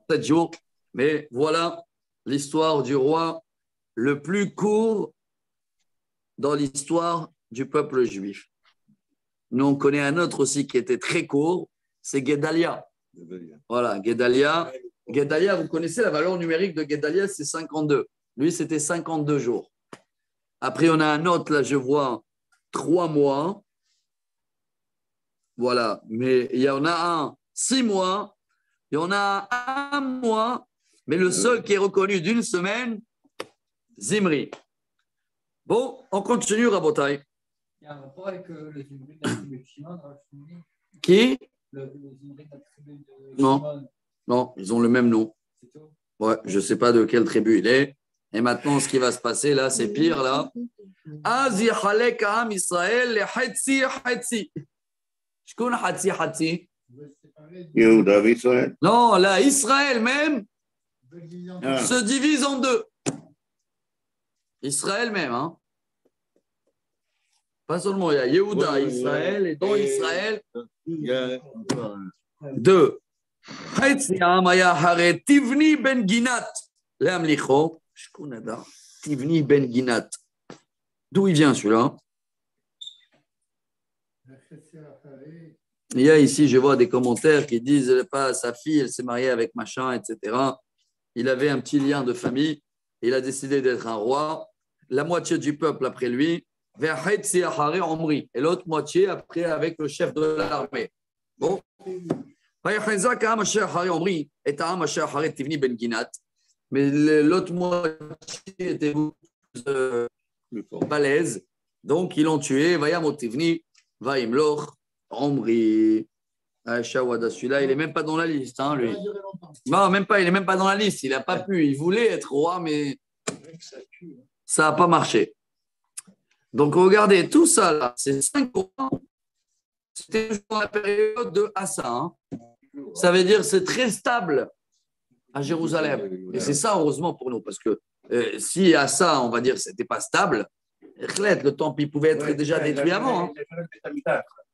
7 jours, mais voilà l'histoire du roi le plus court dans l'histoire du peuple juif. Nous, on connaît un autre aussi qui était très court, c'est Guédalia. Voilà, Guédalia. Guédalia, vous connaissez la valeur numérique de Guédalia, c'est 52. Lui, c'était 52 jours. Après, on a un autre, là, je vois 3 mois. Voilà, mais il y en a un 6 mois. Il y en a 1 mois, mais le seul qui est reconnu d'une semaine, Zimri. Bon, on continue, Rabotai. Il y a un rapport avec le Zimri de la tribu de Shimon dans la famille. Qui? Le Zimri de la tribu de Non. Shimon. Non, ils ont le même nom. C'est tout. Ouais, je ne sais pas de quelle tribu il est. Et maintenant, ce qui va se passer là, c'est pire là. Az yachalek ha'am Israël le hatzi hatzi. Shkun hatzi hatzi. Yehuda Israël. Non, là, Israël même Ah. se divise en 2. Israël même, hein. Pas seulement, il y a Yehuda, Ouais, Israël, et dans et- Israël, Il y a encore un. 2. Tivni ben Ginat. L'Amlicho, Shkunada. Tivni ben Ginat. D'où il vient celui-là? Il y a ici, je vois des commentaires qui disent pas sa fille, elle s'est mariée avec machin, etc. Il avait un petit lien de famille. Il a décidé d'être un roi. La moitié du peuple après lui, et l'autre moitié après avec le chef de l'armée. Bon. Mais l'autre moitié était balèze. Donc, ils l'ont tué. Vayamotivni, Vaimloch, Omri. Shawada, celui-là, il n'est même pas dans la liste, hein, lui. Non, même pas, il n'est même pas dans la liste. Il n'a pas pu. Il voulait être roi, mais ça n'a pas marché. Donc, regardez, tout ça, là, c'est 5 rois. C'était toujours la période de Assa. Hein. Ça veut dire c'est très stable à Jérusalem. Et c'est ça, heureusement, pour nous. Parce que si Assa, on va dire, ce n'était pas stable, le temple, il pouvait être déjà détruit avant. Hein.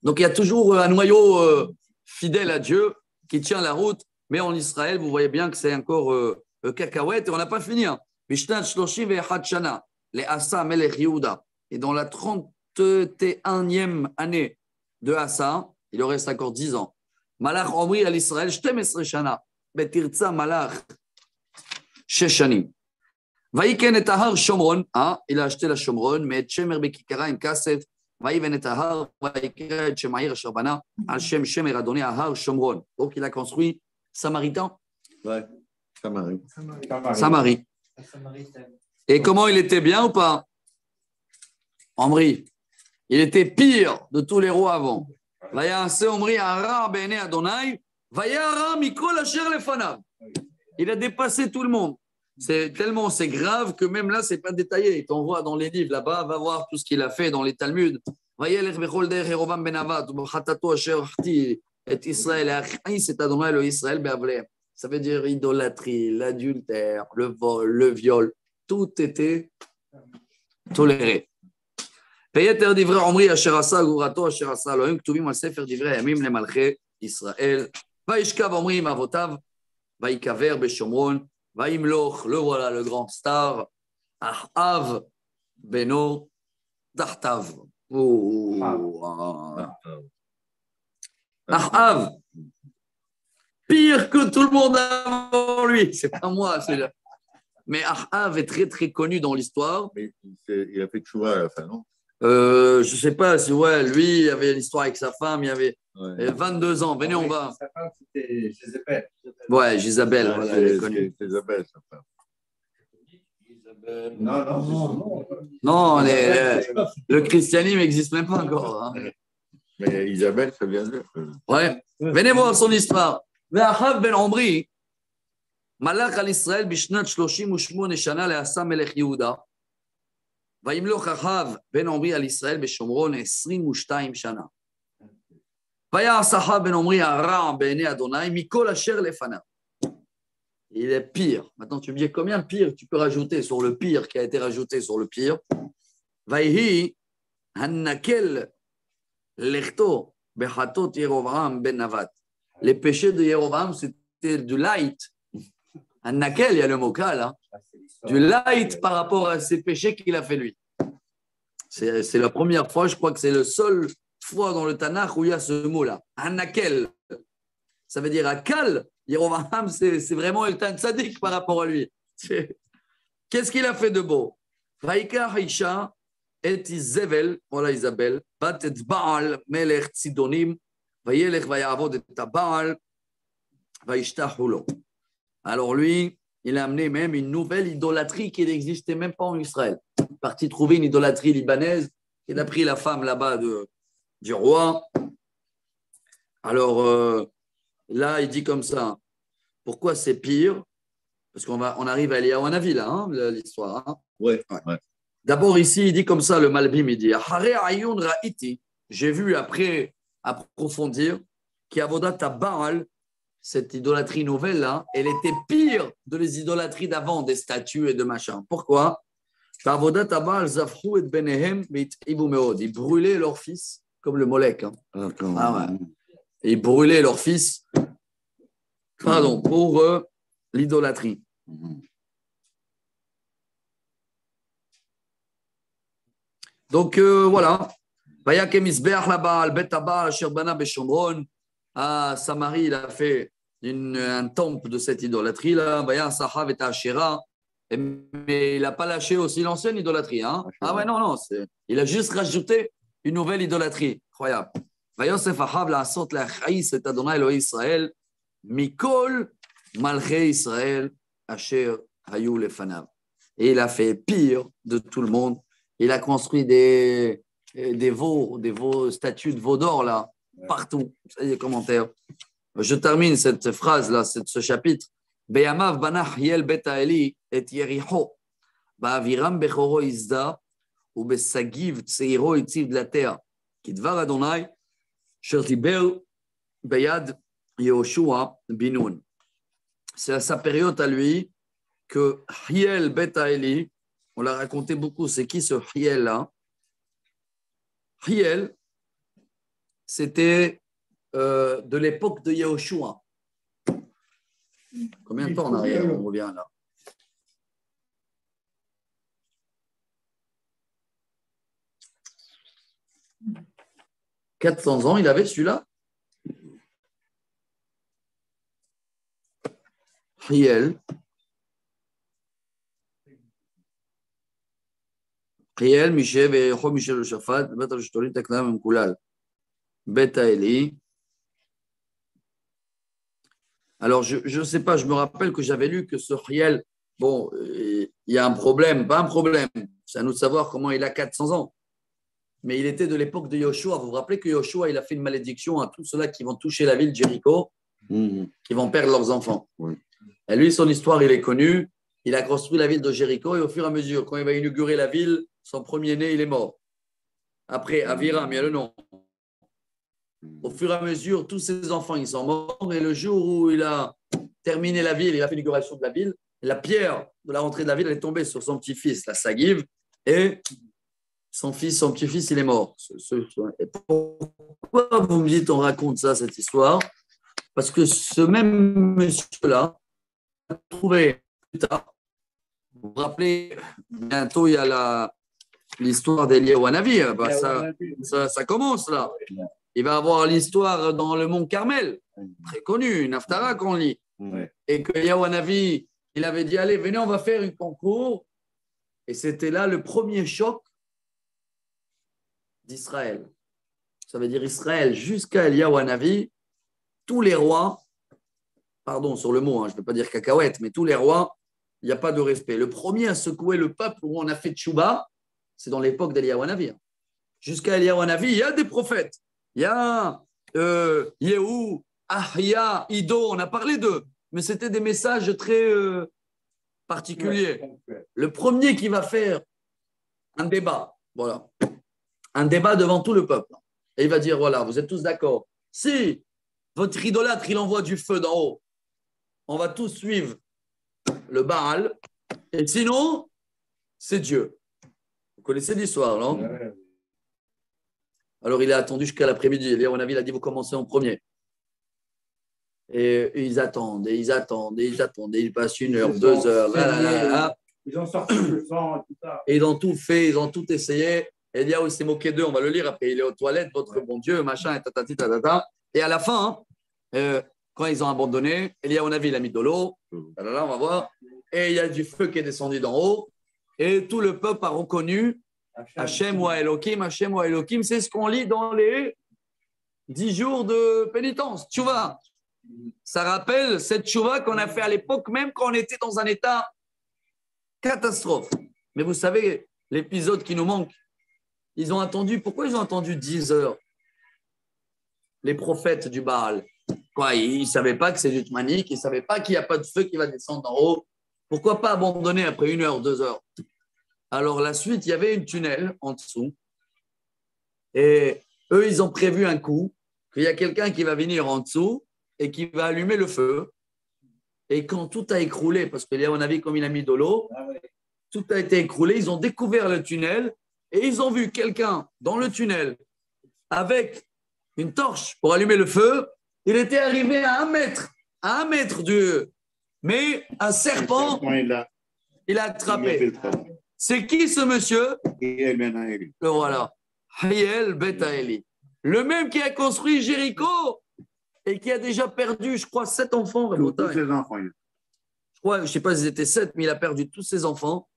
Donc, il y a toujours un noyau fidèle à Dieu qui tient la route. Mais en Israël, vous voyez bien que c'est encore cacahuète et on n'a pas fini. Hein. Mishnat Shloshim ve'echad shana, les Assa melech Yehuda. Et dans la 31e année de Assa, il leur reste encore 10 ans. Malach Omri à l'Israël, 12 shana. Betirza Malach, 6 shanim. Vaïken et Ahar Shomron, il a acheté la Shomron, mais et Shemer Bekikara in Kasef, Vaïven et Ahar, Vaïkra et Shemaïr Shabana, al Shem Shemer a donné Ahar Shomron. Donc il a construit Samaritan. Ouais, Samarie. Samarie. Et comment il était bien ou pas? Omri, il était pire de tous les rois avant. Omri Ara Bene Adonai, Vayara Mikol Asher Lefanav. Il a dépassé tout le monde. C'est tellement c'est grave que même là, c'est pas détaillé. Il t'envoie dans les livres là-bas, va voir tout ce qu'il a fait dans les Talmuds. Vayelech Bechol Der Yerovam Ben Avad, Chatato Asher Hti et Israël Achai, c'est Adonai le Israël Beavle. Ça veut dire idolâtrie, l'adultère, le vol, le viol, tout était toléré. Peyeter divrei Omri Asher Asa Gurato Asher Asa Elohim Ktuvim al Sefer divrei Yamim lemalchei Israël. Vaishkav Omri im avotav, vaikaver beshomron. Vaimloch, le voilà, le grand star. Ahav, Beno, Dartav. Ahav. Pire que tout le monde avant lui. C'est pas moi, c'est là. Mais Ahav est très, très connu dans l'histoire. Mais il a fait tchouva à la fin, non? Je ne sais pas si, ouais, lui, il avait l'histoire avec sa femme, il avait 22 ans. Venez, on va. Sa femme, c'était Jézabel. Ouais, Gisabelle, Ah, voilà, elle est connue. c'est Isabelle, sa femme. Non. Non, le christianisme n'existe même pas encore. Hein. Mais Isabelle, ça vient de. Ouais. Venez voir son histoire. ואחאב בן עמרי מלך על ישראל בשנת 38 שנה לעשה מלך יהודה. וימלוך אחאב בן עמרי על ישראל בשומרון 22 שנה. ויעש אחאב בן עמרי הרע בעיני אדוני מכל אשר לפניו. Il est pire. Maintenant, tu me dis combien pire tu peux rajouter sur le pire qui a été rajouté sur le pire. ויהי הנקל לכתו בחטות ירבעם בן נבט. Les péchés de Jéroboam, c'était du light. Un nakel, il y a le mot là. Du light par rapport à ces péchés qu'il a fait lui. C'est la première fois, je crois que c'est le seul fois dans le Tanakh où il y a ce mot-là. Un nakel. Ça veut dire akal. Jéroboam, c'est vraiment le tan tzadik par rapport à lui. Qu'est-ce qu'il a fait de beau? Vaïka Haïcha et Isabelle, voilà Isabelle, bat et Baal, melech Sidonim. Alors lui, il a amené même une nouvelle idolâtrie qui n'existait même pas en Israël. Il est parti trouver une idolâtrie libanaise. Il a pris la femme là-bas du roi. Alors là, il dit comme ça. Pourquoi c'est pire? Parce qu'on arrive à Eliyahu Hanavi là, hein, l'histoire. Hein. Ouais. D'abord ici, il dit comme ça, le Malbim, il dit j'ai vu après approfondir qu'Avodat Baal, cette idolâtrie nouvelle-là, elle était pire de les idolâtries d'avant, des statues et de machin. Pourquoi? Avodat Baal zafrou et benehem ibu meod. Ils brûlaient leur fils comme le Molek. Hein. Ah ouais. Ils brûlaient leur fils pour l'idolâtrie. Donc voilà. À Samarie, il a fait un temple de cette idolâtrie-là. Mais il n'a pas lâché aussi l'ancienne idolâtrie. Hein? Ah ouais, non. Il a juste rajouté une nouvelle idolâtrie. Incroyable. Et il a fait pire de tout le monde. Il a construit des veaux, statues de veaux d'or, là, partout. Ça y est, commentaires. Je termine cette phrase-là, ce chapitre. Beyamav banach yel beta Eli et Yericho. Ba'aviram bechoro izda, ou besagiv tseiro itziv de la terre. Kidvar Adonai, shertiber beyad Yehoshua binun. C'est à sa période à lui que Hiel beta Eli, on l'a raconté beaucoup, c'est qui ce Hiel-là? Hiel, c'était de l'époque de Yehoshua. Combien de temps en arrière on revient là? « 400 ans, il avait celui-là. Hiel. Hiel, Michel, et Michel le Shafat, Beth al-Shtolit, Taknam, Mkoulal. Beta Eli. Alors, je ne sais pas, je me rappelle que j'avais lu que ce Hiel, bon, il y a un problème, pas un problème, c'est à nous de savoir comment il a 400 ans. Mais il était de l'époque de Yoshua. Vous vous rappelez que Yoshua, il a fait une malédiction à tous ceux-là qui vont toucher la ville de Jéricho, qui vont perdre leurs enfants. Oui. Et lui, son histoire, il est connu. Il a construit la ville de Jéricho et au fur et à mesure, quand il va inaugurer la ville, son premier-né, il est mort. Après, Aviram, il y a le nom. Au fur et à mesure, tous ses enfants, ils sont morts. Et le jour où il a terminé la ville, il a fait l'inauguration de la ville, la pierre de la rentrée de la ville, elle est tombée sur son petit-fils, la Sagiv, et son petit-fils, il est mort. Et pourquoi vous me dites, on raconte ça, cette histoire? Parce que ce même monsieur-là a trouvé plus tard. Vous vous rappelez, bientôt, il y a l'histoire d'Eliyahu Hanavi. Ça commence là. Il va avoir l'histoire dans le mont Carmel. très connu, une Haftara qu'on lit. Ouais. Et que Yahweh il avait dit, allez, venez, on va faire un concours. Et c'était là le premier choc d'Israël. Ça veut dire Israël jusqu'à Eliyahu Hanavi, tous les rois, pardon sur le mot, je ne veux pas dire cacahuète, mais tous les rois, il n'y a pas de respect. Le premier à secouer le peuple où on a fait tchouba, c'est dans l'époque d'Eliyahu Hanavi. Jusqu'à Eliyahu Hanavi, il y a des prophètes. Il y a Yehou, Ahia, Ido, on a parlé d'eux. Mais c'était des messages très particuliers. Le premier qui va faire un débat, voilà, un débat devant tout le peuple. Et il va dire, voilà, vous êtes tous d'accord. Si votre idolâtre, il envoie du feu d'en haut, on va tous suivre le Baal. Et sinon, c'est Dieu. Vous connaissez l'histoire, non? Alors, il a attendu jusqu'à l'après-midi. Il a dit, vous commencez en premier. Et ils attendent, et ils attendent, et ils attendent. Et il passe 1 heure, 2 heures. Ils ont sorti le sang et tout ça. Et ils ont tout fait, ils ont tout essayé. Et Eliyahu s'est moqué d'eux, on va le lire après. Il est aux toilettes, votre bon Dieu, machin, et tatati, tatata. Et à la fin, quand ils ont abandonné, Eliyahu Hanavi, il a mis de l'eau. Là, on va voir. Et il y a du feu qui est descendu d'en haut. Et tout le peuple a reconnu Hachem wa Elohim, Hachem wa Elohim. C'est ce qu'on lit dans les 10 jours de pénitence. Tchouva. Ça rappelle cette tchouva qu'on a fait à l'époque, même quand on était dans un état catastrophe. Mais vous savez, l'épisode qui nous manque, ils ont attendu. Pourquoi ils ont attendu 10 heures? Les prophètes du Baal. Quoi, ils ne savaient pas que c'est du Tmanik, ils ne savaient pas qu'il n'y a pas de feu qui va descendre d'en haut. Pourquoi pas abandonner après 1 heure, 2 heures? Alors, la suite, il y avait une tunnel en dessous. Et eux, ils ont prévu un coup, qu'il y a quelqu'un qui va venir en dessous et qui va allumer le feu. Et quand tout a écroulé, parce que là, on a vu comme il a mis de l'eau, tout a été écroulé, ils ont découvert le tunnel et ils ont vu quelqu'un dans le tunnel avec une torche pour allumer le feu. Il était arrivé à 1 mètre du... Mais un serpent, il a attrapé. C'est qui ce monsieur? Le voilà. Hiel Betaeli. Le même qui a construit Jéricho et qui a déjà perdu, je crois, 7 enfants. Tous ses enfants. Je ne sais pas s'ils étaient 7, mais il a perdu tous ses enfants.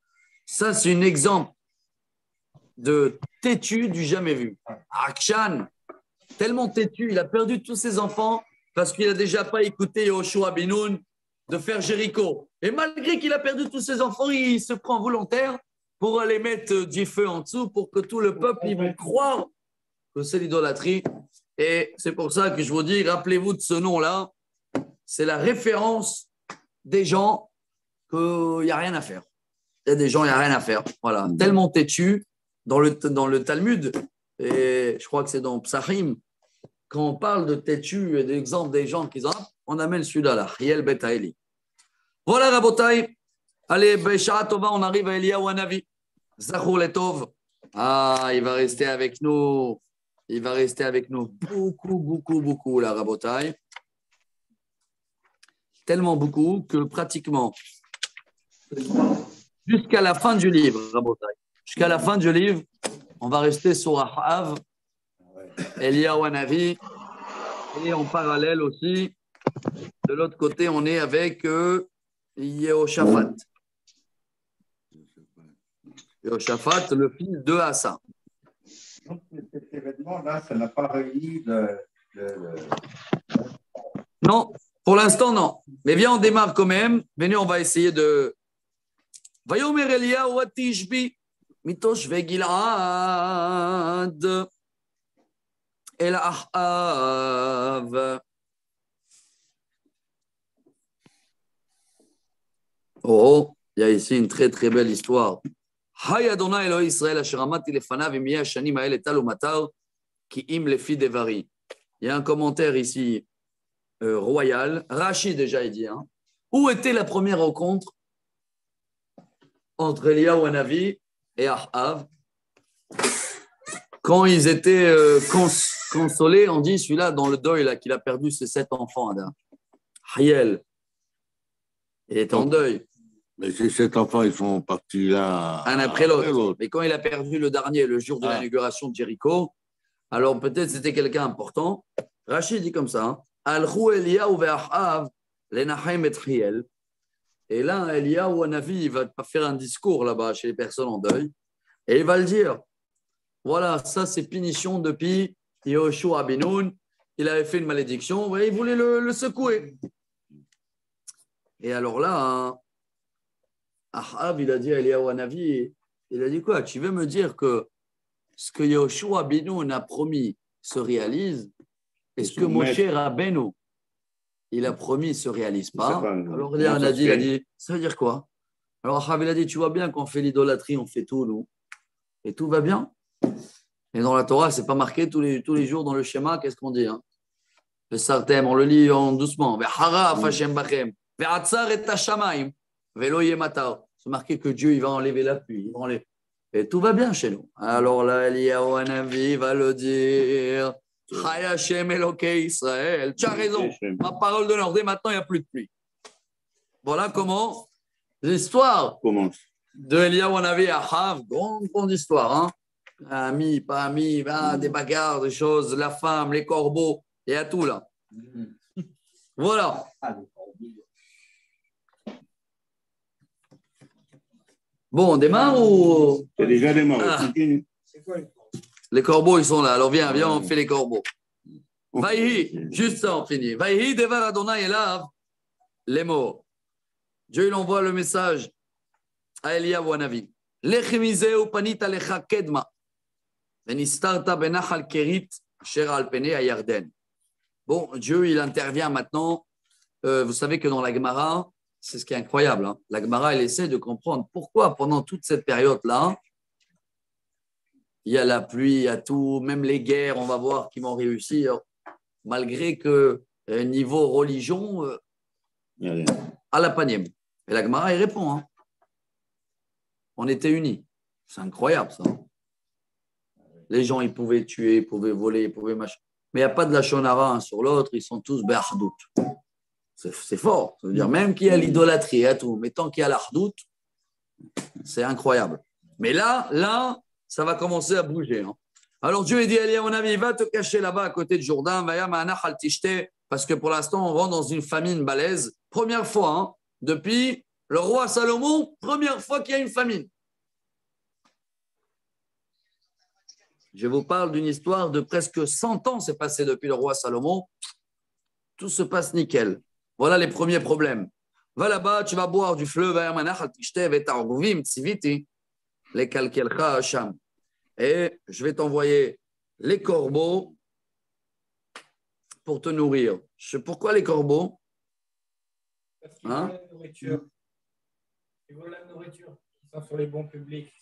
Ça, c'est un exemple de têtu du jamais vu. Akshan, tellement têtu, il a perdu tous ses enfants parce qu'il n'a déjà pas écouté Yoshua Binoun de faire Jéricho. Et malgré qu'il a perdu tous ses enfants, il se prend volontaire pour aller mettre du feu en dessous pour que tout le peuple ils vont croire que c'est l'idolâtrie. Et c'est pour ça que je vous dis, rappelez-vous de ce nom-là, c'est la référence des gens qu'il n'y a rien à faire. Il y a des gens, il n'y a rien à faire. Voilà, tellement têtu dans le Talmud, et je crois que c'est dans Psachim, quand on parle de têtu et d'exemple des gens qui ont, on amène celui-là, là, Hiel Betaeli. Voilà, Rabotai. Allez, Béchara Tova, on arrive à Eliyahu Hanavi. Zachor Letov. Ah, il va rester avec nous. Il va rester avec nous beaucoup, là, Rabotai. Tellement beaucoup que pratiquement, jusqu'à la fin du livre, Rabotai. Jusqu'à la fin du livre, on va rester sur Ahav, Eliyahu Hanavi, et en parallèle aussi, de l'autre côté, on est avec Yehoshaphat. Yehoshaphat, le fils de Asa. Donc, cet événement-là, ça n'a pas réuni Non, pour l'instant, non. Mais viens, on démarre quand même. Venez, on va essayer de... Vayomer Eliyahu Atishbi, mitoshve Gil'ad, El Ahav. Oh, il y a ici une très très belle histoire. Hay Adonai Elohim Israël asher amati lefanav im yeh hashanim ha'ele tal umatar ki im lefi devari. Il y a un commentaire ici royal. Rashi déjà il dit. Où était la première rencontre entre Eliyahu Hanavi et Ahav? Quand ils étaient consolés, on dit celui-là dans le deuil là qu'il a perdu ses 7 enfants. Hiel. Il est en deuil. Mais ces 7 enfants, ils sont partis là. Un après l'autre. Mais quand il a perdu le dernier, le jour de l'inauguration de Jéricho, alors peut-être c'était quelqu'un important. Rachid dit comme ça. Alchou Eliyahu ve'achav lenachem et Hiel. Et là, Eliyahu Hanavi, il va faire un discours là-bas chez les personnes en deuil. Et il va le dire. Voilà, ça c'est punition depuis Yehoshua ben Nun. Il avait fait une malédiction, il voulait le secouer. Et alors là, Ahav, il a dit à Eliyahu Hanavi, il a dit quoi? Tu veux me dire que ce que Yehoshua ben Nun a promis se réalise, et ce que Moshe Rabbeinu il a promis se réalise pas? Alors il a dit, ça veut dire quoi? Alors Ahav, il a dit, tu vois bien qu'on fait l'idolâtrie, on fait tout, nous. Et tout va bien. Et dans la Torah, ce n'est pas marqué tous les jours dans le schéma, qu'est-ce qu'on dit hein? Le Sartem, on le lit en doucement. C'est marqué que Dieu il va enlever la pluie. Et tout va bien chez nous. Alors là, Eliyahu Hanavi va le dire. Chai Hashem Elokei Israël. Tu as raison. Ma parole de l'ordre. Maintenant, il n'y a plus de pluie. Voilà comment l'histoire de Eliyahu Hanavi à Ahav, grande histoire. Hein? Amis, pas amis, des bagarres, des choses, la femme, les corbeaux, il y a tout là. Voilà. Bon, on démarre ou… C'est déjà démarré. C'est quoi les corbeaux? Les corbeaux, ils sont là. Alors viens, on fait les corbeaux. Vaïhi, juste ça, on finit. Vaïhi devar Adonai elav les mots. Dieu, il envoie le message à Eliyahu Hanavi. Lech mizeu panita lecha kedma. Venistarta benachal kerit shera al pene à Yarden. Bon, Dieu, il intervient maintenant. Vous savez que dans la Gemara, c'est ce qui est incroyable. Hein. La Gemara, elle essaie de comprendre pourquoi, pendant toute cette période-là, il y a la pluie, il y a tout, même les guerres, on va voir qui vont réussir, malgré que niveau religion, à la panième. Et la Gemara, elle répond. Hein. On était unis. C'est incroyable, ça. Les gens, ils pouvaient tuer, ils pouvaient voler, ils pouvaient machin. Mais il n'y a pas de la shonara un sur l'autre, ils sont tous be'achdout. C'est fort. Ça veut dire même qu'il y a l'idolâtrie et tout, mais tant qu'il y a l'achdout, c'est incroyable. Mais là, ça va commencer à bouger. Hein. Alors Dieu dit à Eliyahu Hanavi, va te cacher là-bas à côté de Jourdain, parce que pour l'instant, on rentre dans une famine balèze. Première fois, hein, depuis le roi Salomon, première fois qu'il y a une famine. Je vous parle d'une histoire de presque 100 ans, c'est passé depuis le roi Salomon. Tout se passe nickel. Voilà les premiers problèmes. Va là-bas, tu vas boire du fleuve, et je vais t'envoyer les corbeaux pour te nourrir. Pourquoi les corbeaux? Parce qu'ils volent la nourriture. Ils volent la nourriture. Ils sont sur les bons publics.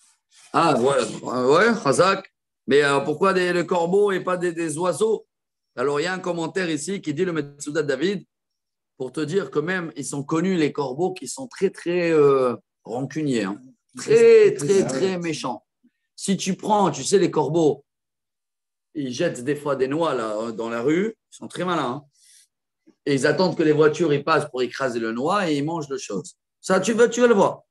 Ah, ouais, Chazak. Mais pourquoi le corbeau et pas des oiseaux? Alors, il y a un commentaire ici qui dit le Metsoudat David, pour te dire que même, ils sont connus, les corbeaux, qui sont très, très rancuniers. Hein. Très, très, très méchants. Si tu prends, tu sais, les corbeaux, ils jettent des fois des noix là, dans la rue, ils sont très malins. Hein. Et ils attendent que les voitures ils passent pour écraser le noix et ils mangent le chose. Ça, tu vas le voir.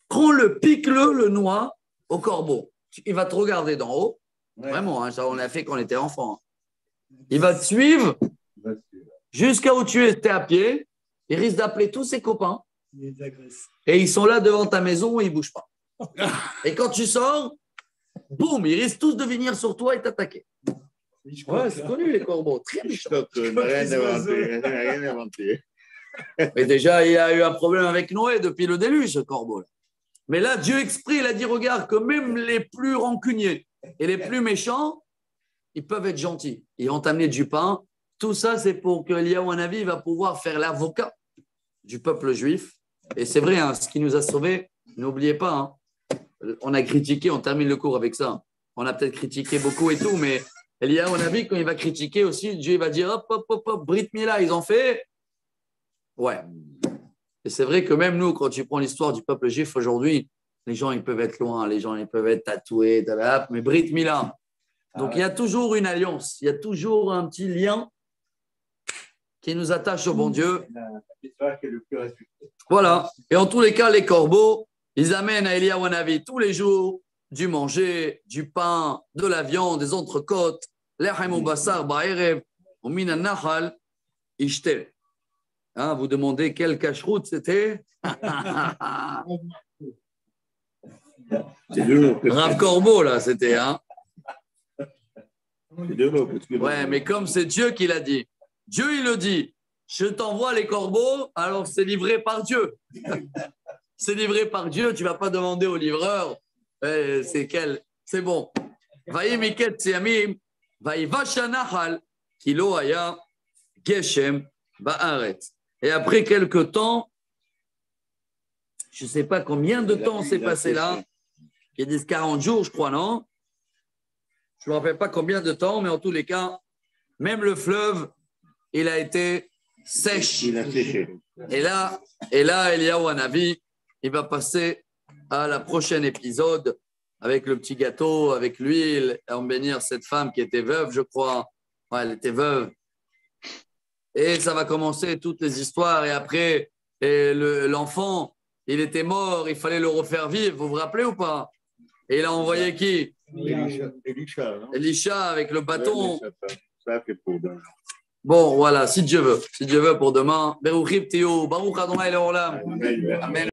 Prends-le, pique-le, le noix au corbeau. Il va te regarder d'en haut. Ouais. Vraiment, hein, ça on l'a fait quand on était enfant. Il va te suivre jusqu'à où tu étais à pied. Il risque d'appeler tous ses copains. Et ils sont là devant ta maison et ils ne bougent pas. Et quand tu sors, boum, ils risquent tous de venir sur toi et t'attaquer. Ouais, c'est connu les corbeaux. Très méchants. Rien inventé. Mais déjà, il y a eu un problème avec Noé depuis le déluge, ce corbeau. Mais là, Dieu exprès, il a dit, regarde, que même les plus rancuniers et les plus méchants, ils peuvent être gentils. Ils vont t'amener du pain. Tout ça, c'est pour que Eliyahu Hanavi va pouvoir faire l'avocat du peuple juif. Et c'est vrai, hein, ce qui nous a sauvés, n'oubliez pas, hein, on a critiqué, on termine le cours avec ça. On a peut-être critiqué beaucoup et tout, mais Eliyahu Hanavi, quand il va critiquer aussi, Dieu va dire, hop, Brit Mila, ils ont fait. Ouais. Et c'est vrai que même nous, quand tu prends l'histoire du peuple juif aujourd'hui, les gens, ils peuvent être loin, les gens, ils peuvent être tatoués, mais Brit Mila. Donc, il y a toujours une alliance, il y a toujours un petit lien qui nous attache au bon Dieu. Voilà. Et en tous les cas, les corbeaux, ils amènent à Eliyahu Hanavi tous les jours du manger, du pain, de la viande, des entrecôtes, l'echem ou bassar ba'erev, ou min nahal. Ishte. Hein, vous demandez quelle cache-route c'était? C'est de l'eau. Rav Corbeau, là, c'était. Hein? C'est de l'eau. Ouais, mais comme c'est Dieu qui l'a dit. Dieu, il le dit. Je t'envoie les corbeaux, alors c'est livré par Dieu. C'est livré par Dieu, tu ne vas pas demander au livreur. C'est quel? C'est bon. Vaï miket tsiamim, vaï vashanahal, kilo aya, geshem, ba'aret. Et après quelques temps, je ne sais pas combien de temps s'est passé là. Il y a des 40 jours, je crois, non? Je ne me rappelle pas combien de temps, mais en tous les cas, même le fleuve, il a été sèche. Il a séché. Et là, Eliyahu Hanavi, il va passer à la prochaine épisode avec le petit gâteau, avec l'huile, et en bénir cette femme qui était veuve, je crois. Ouais, elle était veuve. Et ça va commencer toutes les histoires. Et après, l'enfant, il était mort, il fallait le refaire vivre. Vous vous rappelez ou pas? Et il a envoyé qui? Elisha, non? Elisha avec le bâton. Ça fait pour demain. Bon, voilà, si Dieu veut pour demain. Baruch Adonai Leolam. Amen.